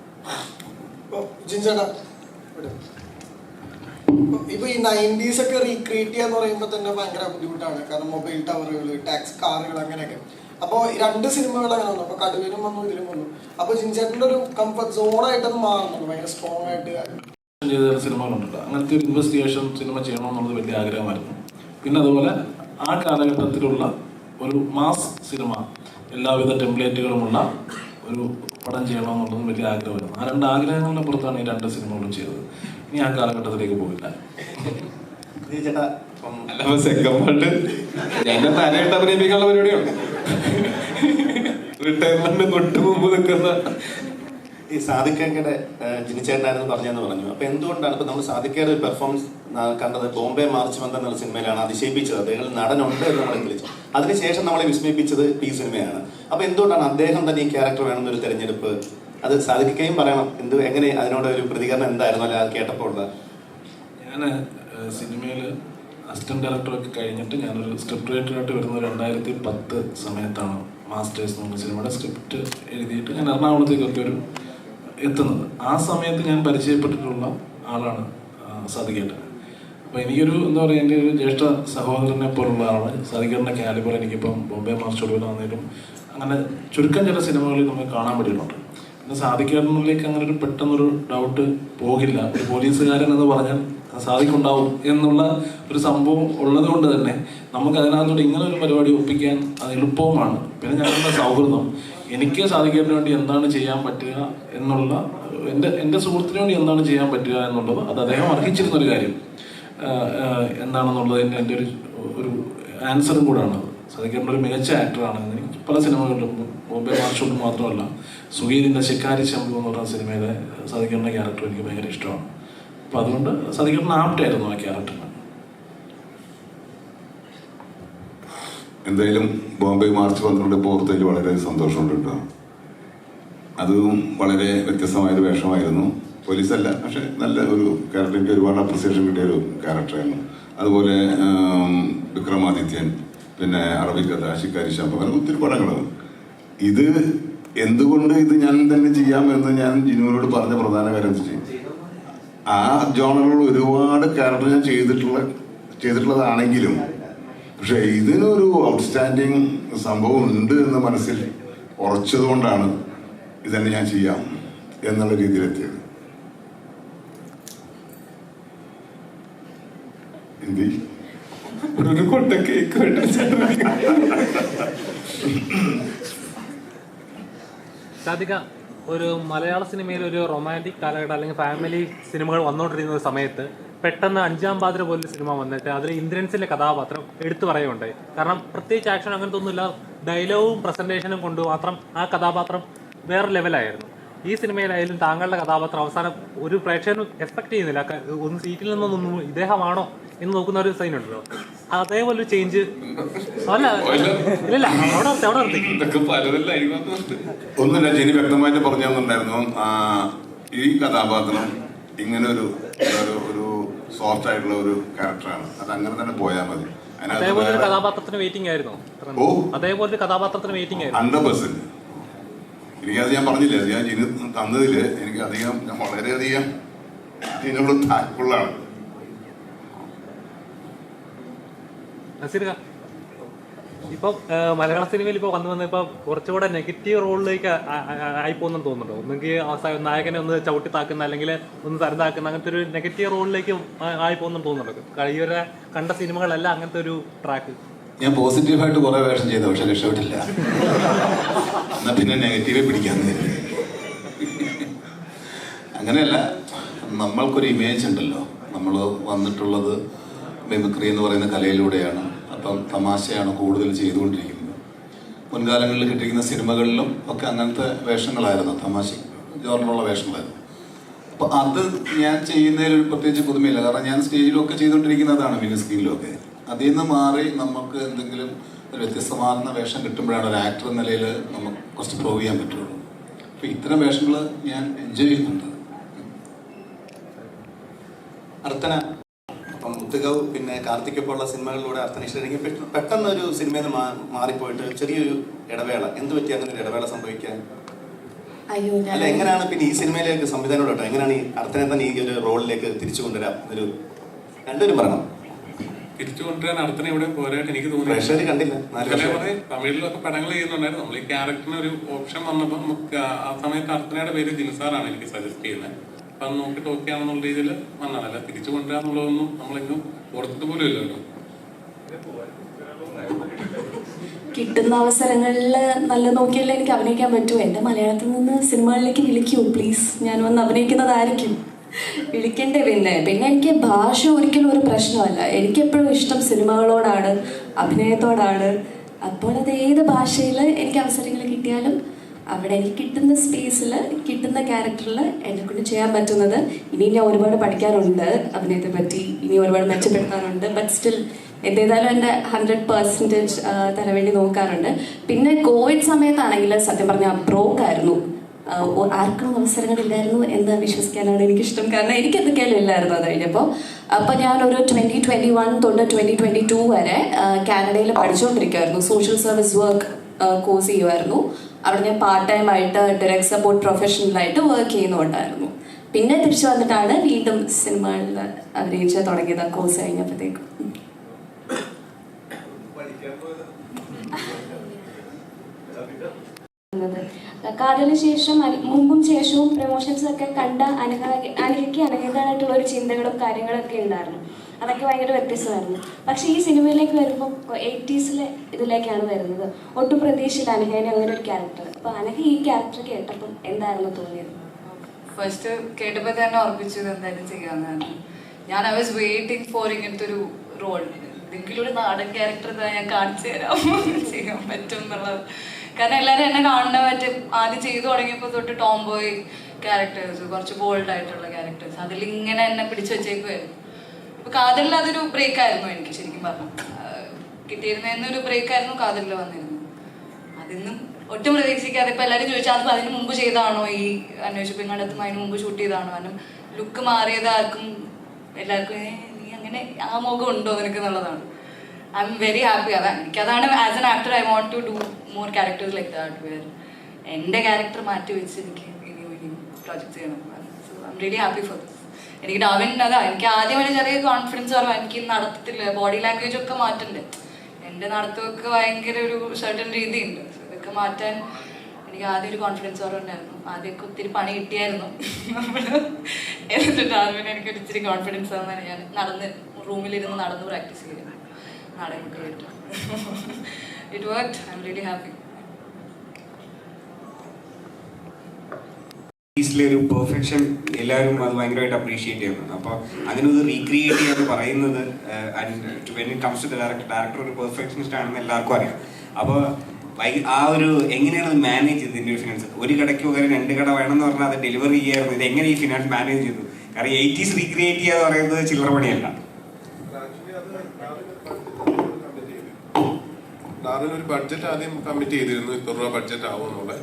ഇപ്പൊ ഈ 90s ഒക്കെ റീക്രിയേറ്റ് ചെയ്യാന്ന് പറയുമ്പോൾ തന്നെ ഭയങ്കര ബുദ്ധിമുട്ടാണ്. കാരണം മൊബൈൽ ടവറുകൾ, ടാക്സി കാറുകൾ, അങ്ങനെയൊക്കെ. അപ്പോൾ 2 സിനിമകൾ അങ്ങനെ വന്നു. അപ്പൊ കടുവനും വന്നു, ഇതിലും വന്നു. അപ്പൊ ജിൻചേട്ടൻ്റെ ഒരു കംഫർട്ട് സോണായിട്ട് അത് മാറുന്നുണ്ട്, ഭയങ്കര സ്ട്രോങ് ആയിട്ട്. ചെയ്ത സിനിമകളുണ്ടല്ലോ, അങ്ങനത്തെ ഒരു ഇൻവെസ്റ്റിഗേഷൻ സിനിമ ചെയ്യണമെന്നുള്ളത് വലിയ ആഗ്രഹമായിരുന്നു. പിന്നെ അതുപോലെ ആ കാലഘട്ടത്തിലുള്ള ഒരു മാസ് സിനിമ, എല്ലാവിധ ടെംപ്ലേറ്റുകളുമുള്ള ഒരു പടം ചെയ്യണമെന്നുള്ളത് വലിയ ആഗ്രഹമായിരുന്നു. ആ 2 ആഗ്രഹങ്ങളുടെ പുറത്താണ് ഈ 2 സിനിമകളും ചെയ്തത്. ഇനി ആ കാലഘട്ടത്തിലേക്ക് പോയില്ല. അഭിനയിപ്പിക്കാനുള്ള പരിപാടിയാണ്. റിട്ടയർമെന്റ് തൊട്ട് മുമ്പ് നിൽക്കുന്ന ഈ സാദിഖയുടെ ജിനിച്ചേട്ടനായിരുന്നു പറഞ്ഞെന്ന് പറഞ്ഞു. അപ്പൊ എന്തുകൊണ്ടാണ് ഇപ്പൊ നമ്മൾ സാദിഖയുടെ ഒരു പെർഫോമൻസ് കണ്ടത് ബോംബെ മാർച്ച് ബന്ദ് എന്നുള്ള സിനിമയിലാണ് അതിശയിപ്പിച്ചത്. അദ്ദേഹം നടനുണ്ട് എന്ന് നമ്മളെ വിളിച്ചു. അതിനുശേഷം നമ്മളെ വിസ്മയിപ്പിച്ചത് ഈ സിനിമയാണ്. അപ്പൊ എന്തുകൊണ്ടാണ് അദ്ദേഹം തന്നെ ഈ ക്യാരക്ടർ വേണമെന്നൊരു തെരഞ്ഞെടുപ്പ്? അത് സാദിഖയും പറയണം, എങ്ങനെ അതിനോട് ഒരു പ്രതികരണം എന്തായിരുന്നു അല്ലെ അത് കേട്ടപ്പോൾ? ഞാൻ സിനിമയിൽ അസിസ്റ്റന്റ് ഡയറക്ടറൊക്കെ കഴിഞ്ഞിട്ട് ഞാനൊരു സ്ക്രിപ്റ്റ് റൈറ്ററായിട്ട് വരുന്നത് 2010 സമയത്താണ്. മാസ്റ്റേഴ്സ് എന്ന് പറഞ്ഞ സിനിമയുടെ സ്ക്രിപ്റ്റ് എഴുതിയിട്ട് ഞാൻ എറണാകുളത്തേക്കൊക്കെ എത്തുന്നത്. ആ സമയത്ത് ഞാൻ പരിചയപ്പെട്ടിട്ടുള്ള ആളാണ് സാദിഖേട്ടൻ. അപ്പോൾ എനിക്കൊരു എന്താ പറയുക, എൻ്റെ ഒരു ജ്യേഷ്ഠ സഹോദരനെ പോലുള്ള ആളാണ് സാദിഖേട്ടൻ്റെ കാലിബർ. എനിക്കിപ്പം ബോംബെ മാർച്ച് ഒടുവിലാണെങ്കിലും അങ്ങനെ ചുരുക്കം ചില സിനിമകളിൽ നമുക്ക് കാണാൻ പറ്റിയിട്ടുണ്ട്. പിന്നെ സാദിഖേട്ടനിലേക്ക് അങ്ങനെ ഒരു പെട്ടെന്നൊരു ഡൗട്ട് പോകില്ല. ഒരു പോലീസുകാരൻ എന്ന് പറഞ്ഞാൽ സാധിക്കുണ്ടാവും എന്നുള്ള ഒരു സംഭവം ഉള്ളത് കൊണ്ട് തന്നെ നമുക്ക് അതിനകത്തോടെ ഇങ്ങനെ ഒരു പരിപാടി ഒപ്പിക്കാൻ അത് എളുപ്പവുമാണ്. പിന്നെ ഞങ്ങളുടെ സൗഹൃദം, എനിക്ക് സാധിക്കുന്നതിന് വേണ്ടി എന്താണ് ചെയ്യാൻ പറ്റുക എന്നുള്ള, എൻ്റെ സുഹൃത്തിന് വേണ്ടി എന്താണ് ചെയ്യാൻ പറ്റുക എന്നുള്ളത് അത് അദ്ദേഹം അർഹിച്ചിരുന്നൊരു കാര്യം എന്താണെന്നുള്ളതിൻ്റെ എൻ്റെ ഒരു ആൻസറും കൂടാണ്. സാദിഖേട്ടൻ ഒരു മികച്ച ആക്ടറാണ്. എനിക്ക് പല സിനിമകളിലും ബോംബെ മാർഷോട്ട് മാത്രമല്ല, സുഹീലിൻ്റെ ശിക്കാരി ശംഭു എന്ന് പറഞ്ഞ സിനിമയിലെ സാദിഖേട്ടൻ്റെ ക്യാരക്ടർ എനിക്ക് ഭയങ്കര ഇഷ്ടമാണ്. അപ്പോൾ അതുകൊണ്ട് സാദിഖേട്ടൻ ആപ്റ്റായിരുന്നു ആ ക്യാരക്ടറിന്. എന്തായാലും ബോംബെ മാർച്ച് 12 പോർത്തതിൽ വളരെ സന്തോഷമുണ്ട് കേട്ടോ. അതും വളരെ വ്യത്യസ്തമായൊരു വേഷമായിരുന്നു. പോലീസല്ല, പക്ഷെ നല്ല ഒരു ക്യാരക്ടർ, എനിക്ക് ഒരുപാട് അപ്രിസിയേഷൻ കിട്ടിയ ഒരു ക്യാരക്ടറായിരുന്നു. അതുപോലെ വിക്രമാദിത്യൻ, പിന്നെ അറബിക്കഥ, ശിക്കാരി ശംഭു, അങ്ങനെ ഒത്തിരി പടങ്ങൾ. ഇത് എന്തുകൊണ്ട് ഇത് ഞാൻ തന്നെ ചെയ്യാമെന്ന് ഞാൻ ജിനുവിനോട് പറഞ്ഞ പ്രധാന കാര്യം ചെയ്യും. ആ ജോണറിൽ ഒരുപാട് ക്യാരക്ടർ ഞാൻ ചെയ്തിട്ടുള്ളതാണെങ്കിലും പക്ഷെ ഇതിനൊരു ഔട്ട്സ്റ്റാൻഡിങ് സംഭവം ഉണ്ട് എന്ന് മനസ്സിൽ ഉറച്ചതുകൊണ്ടാണ് ഇതന്നെ ഞാൻ ചെയ്യാം എന്നുള്ള രീതിയിലെത്തിയത്. ഒരു കൊട്ട കേക്ക് സാധിക, ഒരു മലയാള സിനിമയിൽ ഒരു റൊമാൻറ്റിക് കാലഘട്ടം അല്ലെങ്കിൽ ഫാമിലി സിനിമകൾ വന്നുകൊണ്ടിരിക്കുന്ന ഒരു സമയത്ത് പെട്ടെന്ന് അഞ്ചാം പാതിര പോലൊരു സിനിമ വന്നിട്ട് അതിൽ ഇന്ദ്രൻസിന്റെ കഥാപാത്രം എടുത്തു പറയുകയുണ്ടായി. കാരണം പ്രത്യേകിച്ച് ആക്ഷൻ അങ്ങനത്തെ ഒന്നുമില്ല, ഡയലോഗും പ്രസന്റേഷനും കൊണ്ട് മാത്രം ആ കഥാപാത്രം വേറെ ലെവലായിരുന്നു. ഈ സിനിമയിലായാലും താങ്കളുടെ കഥാപാത്രം അവസാനം ഒരു പ്രേക്ഷകനും എക്സ്പെക്ട് ചെയ്യുന്നില്ല, ഒന്ന് സീറ്റിൽ നിന്നൊന്നും ഇദ്ദേഹമാണോ എന്ന് നോക്കുന്ന ഒരു സൈൻ ഉണ്ടല്ലോ, അതേപോലെ ഒരു ചേഞ്ച് അല്ല ഇല്ല അവിടെ ഒന്നുമില്ല. ജെനി വ്യക്തമായിട്ട് പറഞ്ഞു തന്നിട്ടുണ്ടായിരുന്നു, ഈ കഥാപാത്രം ഇങ്ങനെ ഒരു സോഫ്റ്റ് ആയിട്ടുള്ള ഒരു ക്യാരക്ടറാണ്, അത് അങ്ങനെ തന്നെ പോയാൽ മതി. അതേപോലെ കഥാപാത്രത്തിന് വെയിറ്റിംഗ് ആയിരുന്നു. അതേപോലെ കഥാപാത്രത്തിന് വെയിറ്റിംഗ് ആയിരുന്നു 100%. എനിക്കത് ഞാൻ പറഞ്ഞില്ലേ, ഞാൻ ജിനു തന്നതില് എനിക്ക് അധികം, വളരെയധികം ജിനോട് താങ്ക്ഫുള്ളാണ്. ഇപ്പം മലയാള സിനിമയിൽ ഇപ്പോൾ വന്ന് ഇപ്പൊ കുറച്ചുകൂടെ നെഗറ്റീവ് റോളിലേക്ക് ആയിപ്പോന്നു തോന്നുന്നുണ്ടോ? ഒന്നെങ്കിൽ നായകനെ ഒന്ന് ചവിട്ടി താക്കുന്ന അല്ലെങ്കിൽ ഒന്ന് തരം താക്കുന്ന അങ്ങനത്തെ ഒരു നെഗറ്റീവ് റോളിലേക്ക് ആയിപ്പോന്നു തോന്നുന്നുണ്ടോ? കഴിവരെ കണ്ട സിനിമകളെല്ലാം അങ്ങനത്തെ ഒരു ട്രാക്ക്. ഞാൻ പോസിറ്റീവായിട്ട് കുറെ വേഷം ചെയ്തു, പക്ഷെ രക്ഷപ്പെട്ടില്ല. എന്നാ പിന്നെ നെഗറ്റീവേ പിടിക്കാന്ന്. അങ്ങനെയല്ല, നമ്മൾക്കൊരു ഇമേജ് ഉണ്ടല്ലോ, നമ്മൾ വന്നിട്ടുള്ളത് മിമിക്രി എന്ന് പറയുന്ന കലയിലൂടെയാണ്. അപ്പം തമാശയാണ് കൂടുതൽ ചെയ്തുകൊണ്ടിരിക്കുന്നത്. മുൻകാലങ്ങളിൽ കിട്ടിയിരിക്കുന്ന സിനിമകളിലും ഒക്കെ അങ്ങനത്തെ വേഷങ്ങളായിരുന്നു, തമാശ ജോറിനുള്ള വേഷങ്ങളായിരുന്നു. അപ്പോൾ അത് ഞാൻ ചെയ്യുന്നതിൽ ഒരു പ്രത്യേകിച്ച് പുതുമയില്ല. കാരണം ഞാൻ സ്റ്റേജിലൊക്കെ ചെയ്തുകൊണ്ടിരിക്കുന്നതാണ്, മിനി സ്ക്രീനിലൊക്കെ. അതിൽ നിന്ന് മാറി നമുക്ക് എന്തെങ്കിലും ഒരു വ്യത്യസ്തമാർന്ന വേഷം കിട്ടുമ്പോഴാണ് ഒരു ആക്ടർ എന്ന നിലയിൽ നമുക്ക് കുറച്ച് പ്രൂവ് ചെയ്യാൻ പറ്റുള്ളൂ. അപ്പോൾ ഇത്തരം വേഷങ്ങൾ ഞാൻ എൻജോയ് ചെയ്യുന്നുണ്ട്. അർത്തന, അപ്പം മുത്തുകവ് പിന്നെ കാർത്തിക്കൊപ്പമുള്ള സിനിമകളിലൂടെ അർത്തനേശ്വരി പെട്ടെന്ന് ഒരു സിനിമയിൽ നിന്ന് മാറിപ്പോയിട്ട് ചെറിയൊരു ഇടവേള, എന്ത് പറ്റി അങ്ങനെ ഒരു ഇടവേള സംഭവിക്കാൻ? അല്ല, എങ്ങനെയാണ് പിന്നെ ഈ സിനിമയിലേക്ക് സംവിധാനോട് കേട്ടോ, എങ്ങനെയാണ് ഈ അർത്തനെ തന്നെ ഈ ഒരു റോളിലേക്ക് തിരിച്ചു കൊണ്ടുവരാം? ഒരു രണ്ടുപേരും പറയണം. തിരിച്ചു കൊണ്ടുവരാൻ അർത്തന ഇവിടെ പോരായിട്ട് എനിക്ക് പ്രേക്ഷകർ കണ്ടില്ല. തമിഴിലൊക്കെ പടങ്ങൾ ചെയ്യുന്നുണ്ടായിരുന്നു. നമ്മൾ ഈ ക്യാരക്ടറിന് ഒരു ഓപ്ഷൻ വന്നപ്പോൾ നമുക്ക് ആ സമയത്ത് അർത്തനയുടെ പേര് ജിൻസാറാണ് എനിക്ക് സജസ്റ്റ് ചെയ്യുന്നത്. അപ്പം അത് നോക്കിയിട്ട് ഓക്കെ ആണെന്നുള്ള രീതിയിൽ വന്നതല്ല. തിരിച്ചു കൊണ്ടുവരാന്നുള്ളതൊന്നും നമ്മളെങ്ങും ഓർത്തിട്ട് പോലും ഇല്ലല്ലോ. കിട്ടുന്ന അവസരങ്ങളിൽ നല്ല നോക്കിയല്ലേ എനിക്ക് അഭിനയിക്കാൻ പറ്റുമോ? എൻ്റെ മലയാളത്തിൽ നിന്ന് സിനിമകളിലേക്ക് വിളിക്കൂ പ്ലീസ്, ഞാൻ വന്ന് അഭിനയിക്കുന്നതായിരിക്കും. വിളിക്കണ്ടേ? പിന്നെ എനിക്ക് ഭാഷ ഒരിക്കലും ഒരു പ്രശ്നമല്ല. എനിക്കെപ്പോഴും ഇഷ്ടം സിനിമകളോടാണ്, അഭിനയത്തോടാണ്. അപ്പോൾ അത് ഏത് ഭാഷയിൽ എനിക്ക് അവസരങ്ങൾ കിട്ടിയാലും അവിടെ എനിക്ക് കിട്ടുന്ന സ്പേസിൽ, കിട്ടുന്ന ക്യാരക്ടറിൽ എന്നെ കൊണ്ട് ചെയ്യാൻ പറ്റുന്നത്. ഇനി ഞാൻ ഒരുപാട് പഠിക്കാനുണ്ട് അഭിനയത്തെ പറ്റി, ഇനി ഒരുപാട് മെച്ചപ്പെടുത്താനുണ്ട്. ബട്ട് സ്റ്റിൽ എന്തേതായാലും എൻ്റെ 100% തരാൻ വേണ്ടി നോക്കാറുണ്ട്. പിന്നെ കോവിഡ് സമയത്താണെങ്കിൽ സത്യം പറഞ്ഞാൽ ബ്രോക്കായിരുന്നു, ആർക്കും അവസരങ്ങളില്ലായിരുന്നു എന്ന് വിശ്വസിക്കാനാണ് എനിക്കിഷ്ടം. കാരണം എനിക്ക് എന്തൊക്കെയാലും ഇല്ലായിരുന്നു അത് കഴിഞ്ഞപ്പോൾ. അപ്പോൾ ഞാനൊരു 2021 തൊട്ട് 2022 വരെ കാനഡയിൽ പഠിച്ചുകൊണ്ടിരിക്കുമായിരുന്നു. സോഷ്യൽ സർവീസ് വർക്ക് കോഴ്സ് ചെയ്യുമായിരുന്നു. അവിടെ ഞാൻ പാർട്ട് ടൈം ആയിട്ട് ഡയറക്ട് സപ്പോർട്ട് പ്രൊഫഷണലായിട്ട് വർക്ക് ചെയ്യുന്നുണ്ടായിരുന്നു. പിന്നെ തിരിച്ചു വന്നിട്ടാണ് വീണ്ടും സിനിമകളിൽ അഭിനയിച്ച് തുടങ്ങിയത് കോഴ്സ് കഴിഞ്ഞപ്പോഴത്തേക്കും. കാതലിന് ശേഷം മുമ്പും ശേഷവും പ്രൊമോഷൻസ് ഒക്കെ കണ്ട അനഘയ്ക്ക് അനഘേതായിട്ടുള്ള ഒരു ചിന്തകളും കാര്യങ്ങളൊക്കെ ഉണ്ടായിരുന്നു. അതൊക്കെ ഭയങ്കര വ്യത്യസ്തമായിരുന്നു. പക്ഷേ ഈ സിനിമയിലേക്ക് വരുമ്പോൾ 80s ഇതിലേക്കാണ് വരുന്നത്. ഒട്ടും പ്രതീക്ഷയില്ല അനഘേനെ അങ്ങനെ ഒരു ക്യാരക്ടർ. അപ്പോൾ അനഘ ഈ ക്യാരക്ടർ കേട്ടപ്പോൾ എന്തായിരുന്നു തോന്നിയത്? ഫസ്റ്റ് കേട്ടപ്പോൾ തന്നെ ഉറപ്പിച്ചത് എന്തായാലും ചെയ്യാമെന്നാണ്. ഞാൻ ഐ വാസ് വെയിറ്റിംഗ് ഫോർ ഇങ്ങനത്തെ ഒരു റോൾ. എന്തെങ്കിലും ഒരു നാടൻ ക്യാരക്ടർ ഞാൻ കാണിച്ചു തരാം ചെയ്യാൻ പറ്റും എന്നുള്ളത്. കാരണം എല്ലാവരും എന്നെ കാണുന്ന പറ്റും ആദ്യം ചെയ്തു തുടങ്ങിയപ്പോൾ തൊട്ട് ടോം ബോയ് ക്യാരക്ടേഴ്സ്, കുറച്ച് ബോൾഡ് ആയിട്ടുള്ള ക്യാരക്ടേഴ്സ്, അതിലിങ്ങനെ എന്നെ പിടിച്ചു വെച്ചേക്കുമായിരുന്നു. അപ്പോൾ കാതലിൽ അതൊരു ബ്രേക്കായിരുന്നു എനിക്ക് ശരിക്കും പറഞ്ഞാൽ. കിട്ടിയിരുന്നൊരു ബ്രേക്കായിരുന്നു കാതലിൽ വന്നിരുന്നത്. അതിന്നും ഒട്ടും പ്രതീക്ഷിക്കാതെ ഇപ്പം എല്ലാവരും ചോദിച്ചാൽ അത് അതിന് മുമ്പ് ചെയ്താണോ, ഈ അന്വേഷിപ്പിങ്ങടത്തും അതിന് മുമ്പ് ഷൂട്ട് ചെയ്താണോ? കാരണം ലുക്ക് മാറിയത് ആർക്കും എല്ലാവർക്കും നീ അങ്ങനെ ആ മുഖം ഉണ്ടോ നിനക്ക് എന്നുള്ളതാണ്. I am very happy. എനിക്കതാണ് as an actor I want to do more characters like that, where എൻ്റെ ക്യാരക്ടർ മാറ്റി വെച്ച് എനിക്ക് ഇനി പ്രോജക്റ്റ് ചെയ്യണം. So I am really happy for this. എനിക്ക് ഡാവിൻ എനിക്ക് ആദ്യം ഒരു ചെറിയ കോൺഫിഡൻസ് കുറവ്, എനിക്ക് നടത്തത്തില്ല, ബോഡി ലാംഗ്വേജ് ഒക്കെ മാറ്റണ്ടേ, എൻ്റെ നടത്തമൊക്കെ ഭയങ്കര ഒരു സർട്ടൻ രീതിയുണ്ട്. ഇതൊക്കെ മാറ്റാൻ എനിക്ക് ആദ്യം ഒരു കോൺഫിഡൻസ് കുറവുണ്ടായിരുന്നു. ആദ്യമൊക്കെ ഒത്തിരി പണി കിട്ടിയായിരുന്നു. എന്നിട്ട് ഡാവിൻ എനിക്കൊരു ഇച്ചിരി കോൺഫിഡൻസ് ആണെന്നാണ് ഞാൻ റൂമിലിരുന്ന് നടന്ന് പ്രാക്ടീസ് ചെയ്തത്. നാടകമൊക്കെ കേട്ടു. It worked. I am really happy. ഒരു പെർഫെക്ഷൻ എല്ലാവരും അത് ഭയങ്കരമായിട്ട് അപ്രീഷിയേറ്റ് ചെയ്യുന്നു. അപ്പോൾ അങ്ങനെ ഒരു റീക്രിയേറ്റ് ചെയ്യാന്ന് പറയുന്നത് when it comes to director ഒരു പെർഫെക്ഷനിസ്റ്റ് ആണെന്ന് എല്ലാവർക്കും അറിയാം. അപ്പോൾ ആ ഒരു എങ്ങനെയാണ് അത് മാനേജ് ചെയ്തത്? ഇതിൻ്റെ ഒരു ഫിനാൻസ് ഒരു കടയ്ക്ക് പകരം 2 കട വേണമെന്ന് പറഞ്ഞാൽ അത് ഡെലിവറി ചെയ്യായിരുന്നു. ഇത് എങ്ങനെ ഈ ഫിനാൻസ് മാനേജ് ചെയ്തു? കാരണം 80s റീക്രിയേറ്റ് ചെയ്യാന്ന് പറയുന്നത് ചില്ലറ പണിയല്ല. ഡാർവിൻ ഒരു ബഡ്ജറ്റ് ആദ്യം കമ്മിറ്റ് ചെയ്തിരുന്നു, ഇത്ര രൂപ ബഡ്ജറ്റ് ആവുമെന്നുള്ളത്.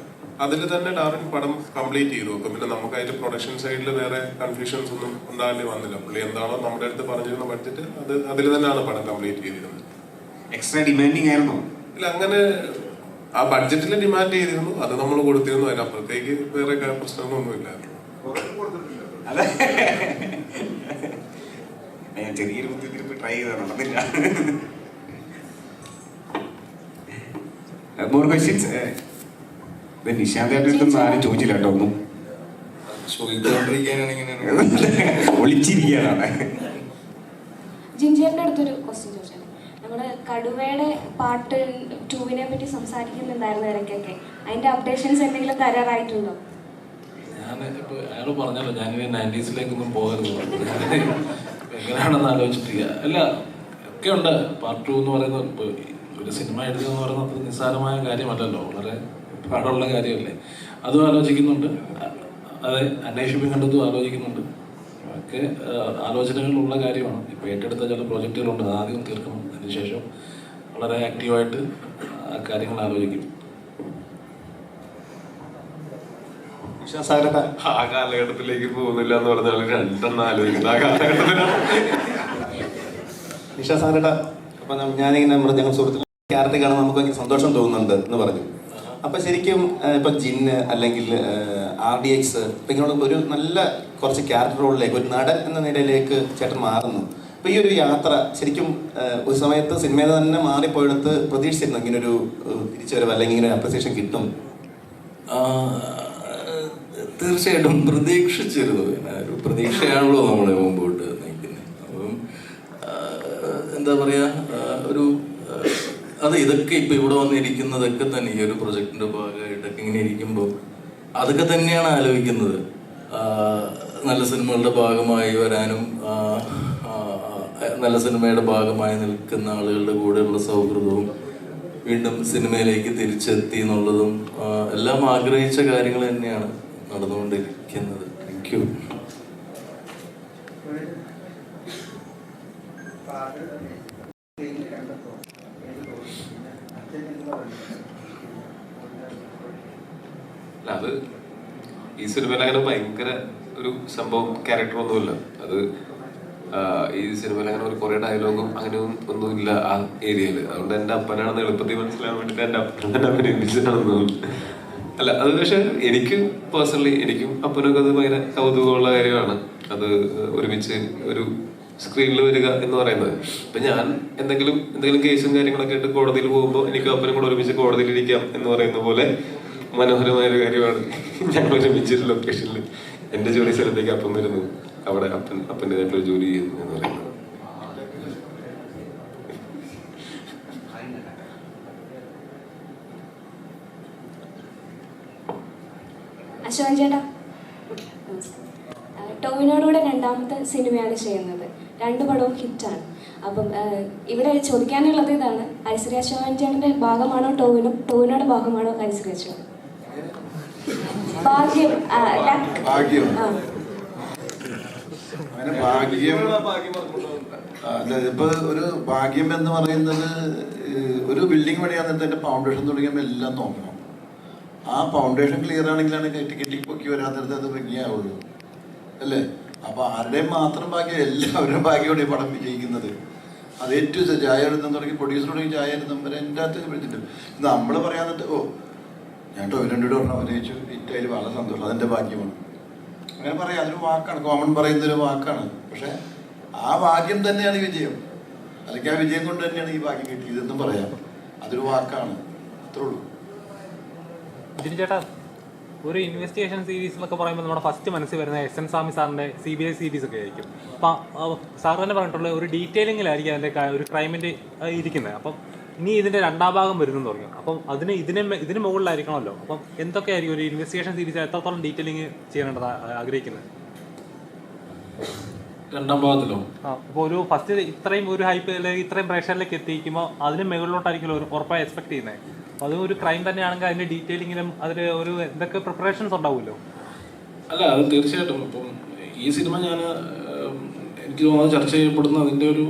അതിൽ തന്നെ ഡാർവിൻ പടം കംപ്ലീറ്റ് ചെയ്തു. അപ്പം പിന്നെ നമുക്കായിട്ട് പ്രൊഡക്ഷൻ സൈഡിൽ വേറെ കൺഫ്യൂഷൻസ് ഒന്നും ഉണ്ടാകേണ്ടി വന്നില്ല. പുള്ളി എന്താണോ നമ്മുടെ അടുത്ത് പറഞ്ഞിരുന്ന ബഡ്ജറ്റ് അതിൽ തന്നെയാണ് പടം കംപ്ലീറ്റ് ചെയ്തിരുന്നത്. എക്സ്ട്രാ ഡിമാൻഡിങ് ആയിരുന്നോ? ഇല്ല, അങ്ങനെ ആ ബഡ്ജറ്റിൽ ഡിമാൻഡ് ചെയ്തിരുന്നു, അത് നമ്മൾ കൊടുത്തിരുന്നു. അതിനപ്പുറത്തേക്ക് വേറെ പ്രശ്നങ്ങളൊന്നുമില്ലായിരുന്നു. ഞാൻ ചെറിയൊരു ബുദ്ധിമുട്ട് ട്രൈ ചെയ്താൽ നടന്നില്ല. More questions? നിശാന്തായിട്ടൊന്നും ആരും ചോദിച്ചില്ല കേട്ടോ, ഒന്നും ഒളിച്ചിരിക്കാനാണ്. ജിൻജിയുടെ അടുത്തൊരു ക്വസ്റ്റ്യൻ ചോദിച്ചാൽ, നമ്മുടെ കടുവയുടെ പാർട്ട് 2 പറ്റി സംസാരിക്കുന്നുണ്ടായിരുന്നു ഇടയ്ക്കൊക്കെ. അതിന്റെ അപ്ഡേഷൻസ് എന്തെങ്കിലും തരാറായിട്ടുണ്ടോ? ഞാൻ ഇപ്പോൾ അയാൾ പറഞ്ഞല്ലോ ഞാനിനി 90s പോകരുത്, എങ്ങനെയാണെന്ന് ആലോചിച്ചിട്ടില്ല. അല്ല, ഒക്കെ ഉണ്ട്. പാർട്ട് 2 എന്ന് പറയുന്നത് ഇപ്പോൾ ഒരു സിനിമ എഴുതുക എന്ന് പറയുന്നത് അത്ര നിസ്സാരമായ കാര്യമല്ലല്ലോ, വളരെ പാടുള്ള കാര്യമല്ലേ. അതും ആലോചിക്കുന്നുണ്ട്. അതെ, അന്വേഷിപ്പിക്കേണ്ടതും ആലോചിക്കുന്നുണ്ട്. ഒക്കെ ആലോചനകളുള്ള കാര്യമാണ്. ഇപ്പോൾ ഏറ്റെടുത്ത ചില പ്രോജക്റ്റുകളുണ്ട്, ആദ്യം തീർക്കണം. അതിനുശേഷം വളരെ ആക്റ്റീവായിട്ട് ആ കാര്യങ്ങൾ ആലോചിക്കും. ആ കാലഘട്ടത്തിലേക്ക് പോകുന്നില്ല എന്ന് പറഞ്ഞാൽ 2 ആലോചിക്കുന്നത് ആ കാലഘട്ടത്തിലാണ്. നിഷാ സാരേട്ടാ, അപ്പം ഞാനിങ്ങനെ ഞങ്ങൾ സുഹൃത്തുക്കൾ ക്യാരക്ടർ കാണാൻ നമുക്ക് ഭയങ്കര സന്തോഷം തോന്നുന്നുണ്ട് എന്ന് പറഞ്ഞു. അപ്പം ശരിക്കും ഇപ്പം ജിന്ന് അല്ലെങ്കിൽ RDX ഇപ്പം ഇങ്ങനെയുള്ള ഒരു നല്ല കുറച്ച് ക്യാരക്ടർ റോളിലേക്ക് ഒരു നടൻ എന്ന നിലയിലേക്ക് ചേട്ടൻ മാറുന്നു. അപ്പോൾ ഈ ഒരു യാത്ര ശരിക്കും ഒരു സമയത്ത് സിനിമയിൽ തന്നെ മാറിപ്പോയെടുത്ത് പ്രതീക്ഷിച്ചിരുന്നു ഇങ്ങനൊരു തിരിച്ചുവരവ് അല്ലെങ്കിൽ ഇങ്ങനെ അപ്രിസിയേഷൻ കിട്ടും? തീർച്ചയായിട്ടും പ്രതീക്ഷിച്ചിരുന്നു. ഒരു പ്രതീക്ഷയാണല്ലോ നമ്മൾ മുമ്പോട്ട് നയിക്കുന്നത്. അപ്പം എന്താ പറയുക, ഒരു അത് ഇതൊക്കെ ഇപ്പം ഇവിടെ വന്നിരിക്കുന്നതൊക്കെ തന്നെ ഈ ഒരു പ്രൊജക്ടിൻ്റെ ഭാഗമായിട്ടൊക്കെ ഇങ്ങനെ ഇരിക്കുമ്പോൾ അതൊക്കെ തന്നെയാണ് ആലോചിക്കുന്നത്. നല്ല സിനിമകളുടെ ഭാഗമായി വരാനും നല്ല സിനിമയുടെ ഭാഗമായി നിൽക്കുന്ന ആളുകളുടെ കൂടെയുള്ള സൗഹൃദവും വീണ്ടും സിനിമയിലേക്ക് തിരിച്ചെത്തി എന്നുള്ളതും എല്ലാം ആഗ്രഹിച്ച കാര്യങ്ങൾ തന്നെയാണ് നടന്നുകൊണ്ടിരിക്കുന്നത്. Thank you. അത് ഈ സിനിമയിൽ അങ്ങനെ ഭയങ്കര ഒരു സംഭവം ക്യാരക്ടർ ഒന്നുമില്ല. അത് ഈ സിനിമയിൽ അങ്ങനെ ഒരു കുറെ ഡയലോഗും അങ്ങനെ ഒന്നുമില്ല ആ ഏരിയയിൽ. അതുകൊണ്ട് എൻ്റെ അപ്പനാണെന്ന് എളുപ്പത്തിൽ മനസ്സിലാൻ വേണ്ടിയിട്ട് എൻ്റെ അപ്പൻ തന്നെ അഭിനയിപ്പിച്ചതാണെന്ന്. അല്ല, അത് പക്ഷെ എനിക്ക് പേഴ്സണലി എനിക്കും അപ്പനൊക്കെ അത് ഭയങ്കര കൗതുകമുള്ള കാര്യമാണ്. അത് ഒരുമിച്ച് ഒരു സ്ക്രീനിൽ വരിക എന്ന് പറയുന്നത്. ഇപ്പൊ ഞാൻ എന്തെങ്കിലും കേസും കാര്യങ്ങളൊക്കെ ആയിട്ട് കോടതിയിൽ പോകുമ്പോൾ എനിക്കും അപ്പനും കൂടെ ഒരുമിച്ച് കോടതിയിൽ ഇരിക്കാം എന്ന് പറയുന്ന പോലെ മനോഹരമായൊരു കാര്യമാണ് ഞങ്ങൾ ഒരുമിച്ചൊരു ലൊക്കേഷനിൽ എൻ്റെ ജോലി സ്ഥലത്തേക്ക് അപ്പം വരുന്നു, അവിടെ അപ്പൻ്റെതായിട്ടുള്ള ജോലി ചെയ്യുന്നു എന്ന് പറയുന്നത്. അശോകൻ ചേട്ടാ, ടോവിനോടുകൂടെ 2ാമത്തെ സിനിമയാണ് ചെയ്യുന്നത്. രണ്ട് പടവും ഹിറ്റാണ്. അപ്പം ഇവിടെ ചോദിക്കാനുള്ളത് ഇതാണ്, ഐശ്വര്യ ശോഭൻ ചേട്ടൻ്റെ ഭാഗമാണോ ടോവിനോയുടെ ഭാഗമാണോ ഐശ്വര്യ ശോഭൻ? ഭാഗ്യം അങ്ങനെ ഭാഗ്യം അല്ല, ഇപ്പൊ ഒരു ഭാഗ്യം എന്ന് പറയുന്നത് ഒരു ബിൽഡിംഗ് പണിയാൻ നേരത്തെ ഫൗണ്ടേഷൻ തുടങ്ങിയപ്പോൾ എല്ലാം നോക്കണം. ആ ഫൗണ്ടേഷൻ ക്ലിയർ ആണെങ്കിലാണ് കെട്ടി പൊക്കി വരാത്തടത്ത് അത് ഭംഗിയാവുള്ളൂ അല്ലേ? അപ്പൊ ആരുടെയും മാത്രം ഭാഗ്യം, എല്ലാവരും ഭാഗ്യമാണ് ഈ പടം വിജയിക്കുന്നത്. അത് ഏറ്റവും ചായ എഴുതാൻ തുടങ്ങി പ്രൊഡ്യൂസർ തുടങ്ങി ചായ എഴുതാൻ വരെ എൻ്റെ അകത്ത് വിളിച്ചിട്ട് നമ്മൾ പറയാന്നിട്ട് ഞാൻ ടോവിനോട് പറഞ്ഞു അഭിനയിച്ചു ഹിറ്റായാലും വളരെ സന്തോഷം, അതെൻ്റെ ഭാഗ്യമാണ്. അങ്ങനെ പറയാം, അതൊരു വാക്കാണ്, കോമൺ പറയുന്നൊരു വാക്കാണ്. പക്ഷെ ആ ഭാഗ്യം തന്നെയാണ് വിജയം, അല്ലെങ്കിൽ ആ വിജയം കൊണ്ട് തന്നെയാണ് ഈ ഭാഗ്യം കിട്ടിയതെന്നും പറയാം. അതൊരു വാക്കാണ്, അത്രേ ഉള്ളൂ. ചേട്ടാ, ഒരു ഇൻവെസ്റ്റിഗേഷൻ സീരീസ് എന്നൊക്കെ പറയുമ്പോൾ നമ്മുടെ ഫസ്റ്റ് മനസ്സിൽ വരുന്ന SN സ്വാമി സാറിൻ്റെ CBI സീരീസ് ഒക്കെ ആയിരിക്കും. അപ്പം സാർ തന്നെ പറഞ്ഞിട്ടുള്ള ഒരു ഡീറ്റെയിലിങ്ങിലായിരിക്കും അതിൻ്റെ ഒരു ക്രൈമിൻ്റെ ഇരിക്കുന്നത്. അപ്പം ഇനി ഇതിൻ്റെ രണ്ടാം ഭാഗം വരുന്നെന്ന് പറഞ്ഞു. അപ്പം ഇതിന് മുകളിലായിരിക്കണമല്ലോ. അപ്പം എന്തൊക്കെയായിരിക്കും ഒരു ഇൻവെസ്റ്റിഗേഷൻ സീരീസ് എത്രത്തോളം ഡീറ്റെയിലിങ് ചെയ്യാനുള്ളത് ആഗ്രഹിക്കുന്നത്? രണ്ടാം ഭാഗത്തിലോ? അപ്പോൾ ഒരു ഫസ്റ്റ് ഇത്രയും ഒരു ഹൈപ്പ് അല്ലെങ്കിൽ ഇത്രയും പ്രേക്ഷകരിലേക്ക് എത്തിക്കുമ്പോൾ അതിന് മുകളിലോട്ടായിരിക്കുമല്ലോ ഒരു ഉറപ്പായി എക്സ്പെക്ട് ചെയ്യുന്നത്. അപ്പോൾ അത് ഒരു ക്രൈം തന്നെയാണെങ്കിൽ അതിൻ്റെ ഡീറ്റെയിലിങ്ങിനും അതിൽ ഒരു എന്തൊക്കെ പ്രിപ്പറേഷൻസ് ഉണ്ടാവുമല്ലോ? അല്ല, അത് തീർച്ചയായിട്ടും. ഇപ്പം ഈ സിനിമ എനിക്ക് തോന്നുന്നത് ചർച്ച ചെയ്യപ്പെടുന്ന അതിൻ്റെ ഒരു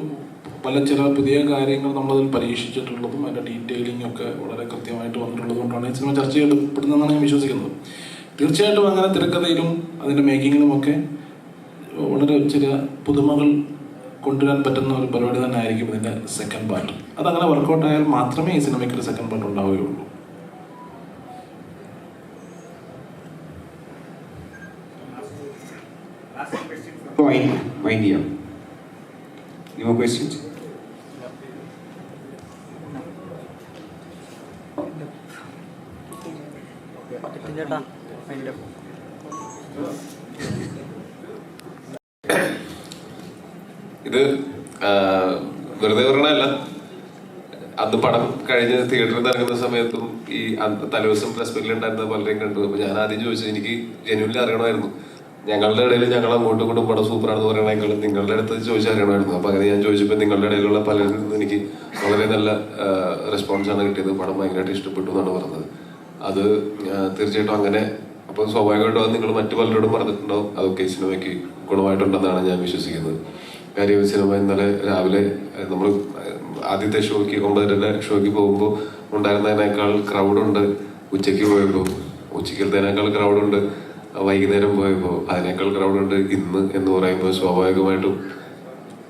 ചില പുതിയ കാര്യങ്ങൾ നമ്മളതിൽ പരീക്ഷിച്ചിട്ടുള്ളതും അതിൻ്റെ ഡീറ്റെയിലിംഗ് ഒക്കെ വളരെ കൃത്യമായിട്ട് വന്നിട്ടുള്ളത് കൊണ്ടാണ് ഈ സിനിമ ചർച്ച ചെയ്യപ്പെടുന്നതെന്നാണ് ഞാൻ വിശ്വസിക്കുന്നത്. തീർച്ചയായിട്ടും അങ്ങനെ തിരക്കഥയിലും അതിൻ്റെ മേക്കിങ്ങിലുമൊക്കെ വളരെ ചില പുതുമകൾ കൊണ്ടുവരാൻ പറ്റുന്ന ഒരു പരിപാടി തന്നെ ആയിരിക്കും ഇതിൻ്റെ സെക്കൻഡ് പാർട്ട്. അതങ്ങനെ വർക്കൗട്ട് ആയാൽ മാത്രമേ ഈ സിനിമയ്ക്ക് ഒരു സെക്കൻഡ് പാർട്ട് ഉണ്ടാവുകയുള്ളൂ. No questions? ഇത് വെറുതെ പറയണല്ല. അന്ന് പടം കഴിഞ്ഞ് തിയേറ്ററിൽ ഇറങ്ങുന്ന സമയത്തും ഈ തലേദിവസം പ്രസ് മീറ്റിൽ ഉണ്ടായിരുന്ന പലരെയും കണ്ടു. അപ്പൊ ഞാൻ ആദ്യം ചോദിച്ചത്, എനിക്ക് ജെന്യൂൻലി അറിയണമായിരുന്നു, ഞങ്ങളുടെ ഇടയിൽ ഞങ്ങൾ അങ്ങോട്ടും ഇങ്ങോട്ടും പടം സൂപ്പറാണെന്ന് പറയണമെങ്കിലും നിങ്ങളുടെ അടുത്ത് ചോദിച്ചാൽ അറിയണമായിരുന്നു. അപ്പൊ അങ്ങനെ ഞാൻ ചോദിച്ചപ്പോൾ നിങ്ങളുടെ ഇടയിലുള്ള പലരിൽ നിന്ന് എനിക്ക് വളരെ നല്ല റെസ്പോൺസാണ് കിട്ടിയത്. പടം ഭയങ്കരമായിട്ട് ഇഷ്ടപ്പെട്ടു എന്നാണ് പറഞ്ഞത്. അത് തീർച്ചയായിട്ടും അങ്ങനെ. അപ്പോൾ സ്വാഭാവികമായിട്ടും അത് നിങ്ങൾ മറ്റു പലരോടും പറഞ്ഞിട്ടുണ്ടാവും. അതൊക്കെ ഈ സിനിമയ്ക്ക് ഗുണമായിട്ടുണ്ടെന്നാണ് ഞാൻ വിശ്വസിക്കുന്നത്. കാര്യം സിനിമ ഇന്നലെ രാവിലെ നമ്മൾ ആദ്യത്തെ ഷോയ്ക്ക് 9:30 ഷോയ്ക്ക് പോകുമ്പോൾ ഉണ്ടായിരുന്നതിനേക്കാൾ ക്രൗഡുണ്ട്. ഉച്ചയ്ക്ക് പോയപ്പോൾ ഉച്ചയ്ക്കലത്തേനേക്കാൾ ക്രൗഡുണ്ട്. വൈകുന്നേരം പോയപ്പോൾ അതിനേക്കാൾ ക്രൗഡുണ്ട്. ഇന്ന് എന്ന് പറയുമ്പോൾ സ്വാഭാവികമായിട്ടും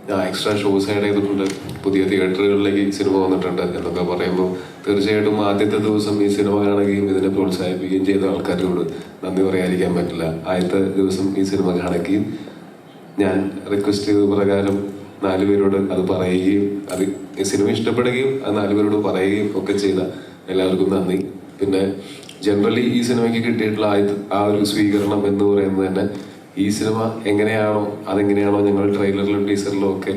ഞാൻ എക്സ്ട്രാ ഷോസ് ആഡ് ചെയ്തിട്ടുണ്ട്. പുതിയ തിയേറ്ററുകളിലേക്ക് സിനിമ വന്നിട്ടുണ്ട് എന്നൊക്കെ പറയുമ്പോൾ തീർച്ചയായിട്ടും ആദ്യത്തെ ദിവസം ഈ സിനിമ കാണുകയും ഇതിനെ പ്രോത്സാഹിപ്പിക്കുകയും ചെയ്ത ആൾക്കാരോട് നന്ദി പറയാതിരിക്കാൻ പറ്റില്ല. ആദ്യത്തെ ദിവസം ഈ സിനിമ കാണുകയും ഞാൻ റിക്വസ്റ്റ് ചെയ്ത പ്രകാരം 4 പേരോട് അത് പറയുകയും അത് ഈ സിനിമ ഇഷ്ടപ്പെടുകയും അത് 4 പേരോട് പറയുകയും ഒക്കെ ചെയ്ത എല്ലാവർക്കും നന്ദി. പിന്നെ ജനറലി ഈ സിനിമയ്ക്ക് കിട്ടിയിട്ടുള്ള ആ ഒരു സ്വീകരണം എന്ന് പറയുന്നത് തന്നെ ഈ സിനിമ അതെങ്ങനെയാണോ ഞങ്ങൾ ട്രെയിലറിലും ടീസറിലും ഒക്കെ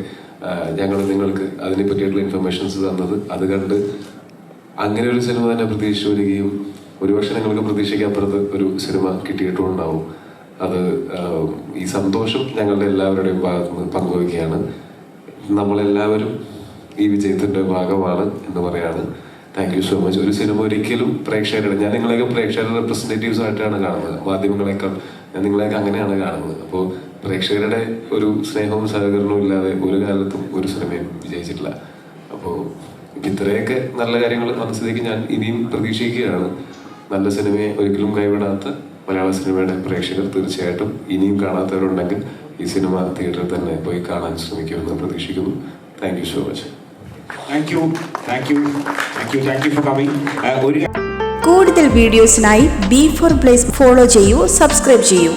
ഞങ്ങൾ നിങ്ങൾക്ക് അതിനെ പറ്റിയിട്ടുള്ള ഇൻഫർമേഷൻസ് തന്നത്, അത് കണ്ട് അങ്ങനെ ഒരു സിനിമ തന്നെ പ്രതീക്ഷിച്ചു വരികയും ഒരുപക്ഷെ ഞങ്ങൾക്ക് പ്രതീക്ഷിക്കപ്പുറത്ത് ഒരു സിനിമ കിട്ടിയിട്ടുണ്ടാവും. അത് ഈ സന്തോഷം ഞങ്ങളുടെ എല്ലാവരുടെയും ഭാഗത്ത് നിന്ന് പങ്കുവയ്ക്കുകയാണ്. നമ്മളെല്ലാവരും ഈ വിജയത്തിന്റെ ഭാഗമാണ് എന്ന് പറയാണ്. Thank you so much. ഒരു സിനിമ ഒരിക്കലും ഞാൻ നിങ്ങളെയൊക്കെ പ്രേക്ഷകരുടെ റെപ്രസെന്റേറ്റീവ്സ് ആയിട്ടാണ് കാണുന്നത്. മാധ്യമങ്ങളെക്കാൾ ഞാൻ നിങ്ങളെയൊക്കെ അങ്ങനെയാണ് കാണുന്നത്. അപ്പോൾ പ്രേക്ഷകരുടെ ഒരു സ്നേഹവും സഹകരണവും ഇല്ലാതെ ഒരു കാലത്തും ഒരു സിനിമയും വിജയിച്ചിട്ടില്ല. അപ്പോൾ ഇത്രയൊക്കെ നല്ല കാര്യങ്ങൾ മനസ്സിലേക്ക് ഞാൻ ഇനിയും പ്രതീക്ഷിക്കുകയാണ്. നല്ല സിനിമയെ ഒരിക്കലും കൈവിടാത്ത മലയാള സിനിമയുടെ പ്രേക്ഷകർ തീർച്ചയായിട്ടും ഇനിയും കാണാത്തവരുണ്ടെങ്കിൽ ഈ സിനിമ തിയേറ്ററിൽ തന്നെ പോയി കാണാൻ ശ്രമിക്കുമെന്ന് പ്രതീക്ഷിക്കുന്നു. Thank you so much. കൂടുതൽ വീഡിയോസിനായി B4 Place ഫോളോ ചെയ്യൂ, സബ്സ്ക്രൈബ് ചെയ്യൂ.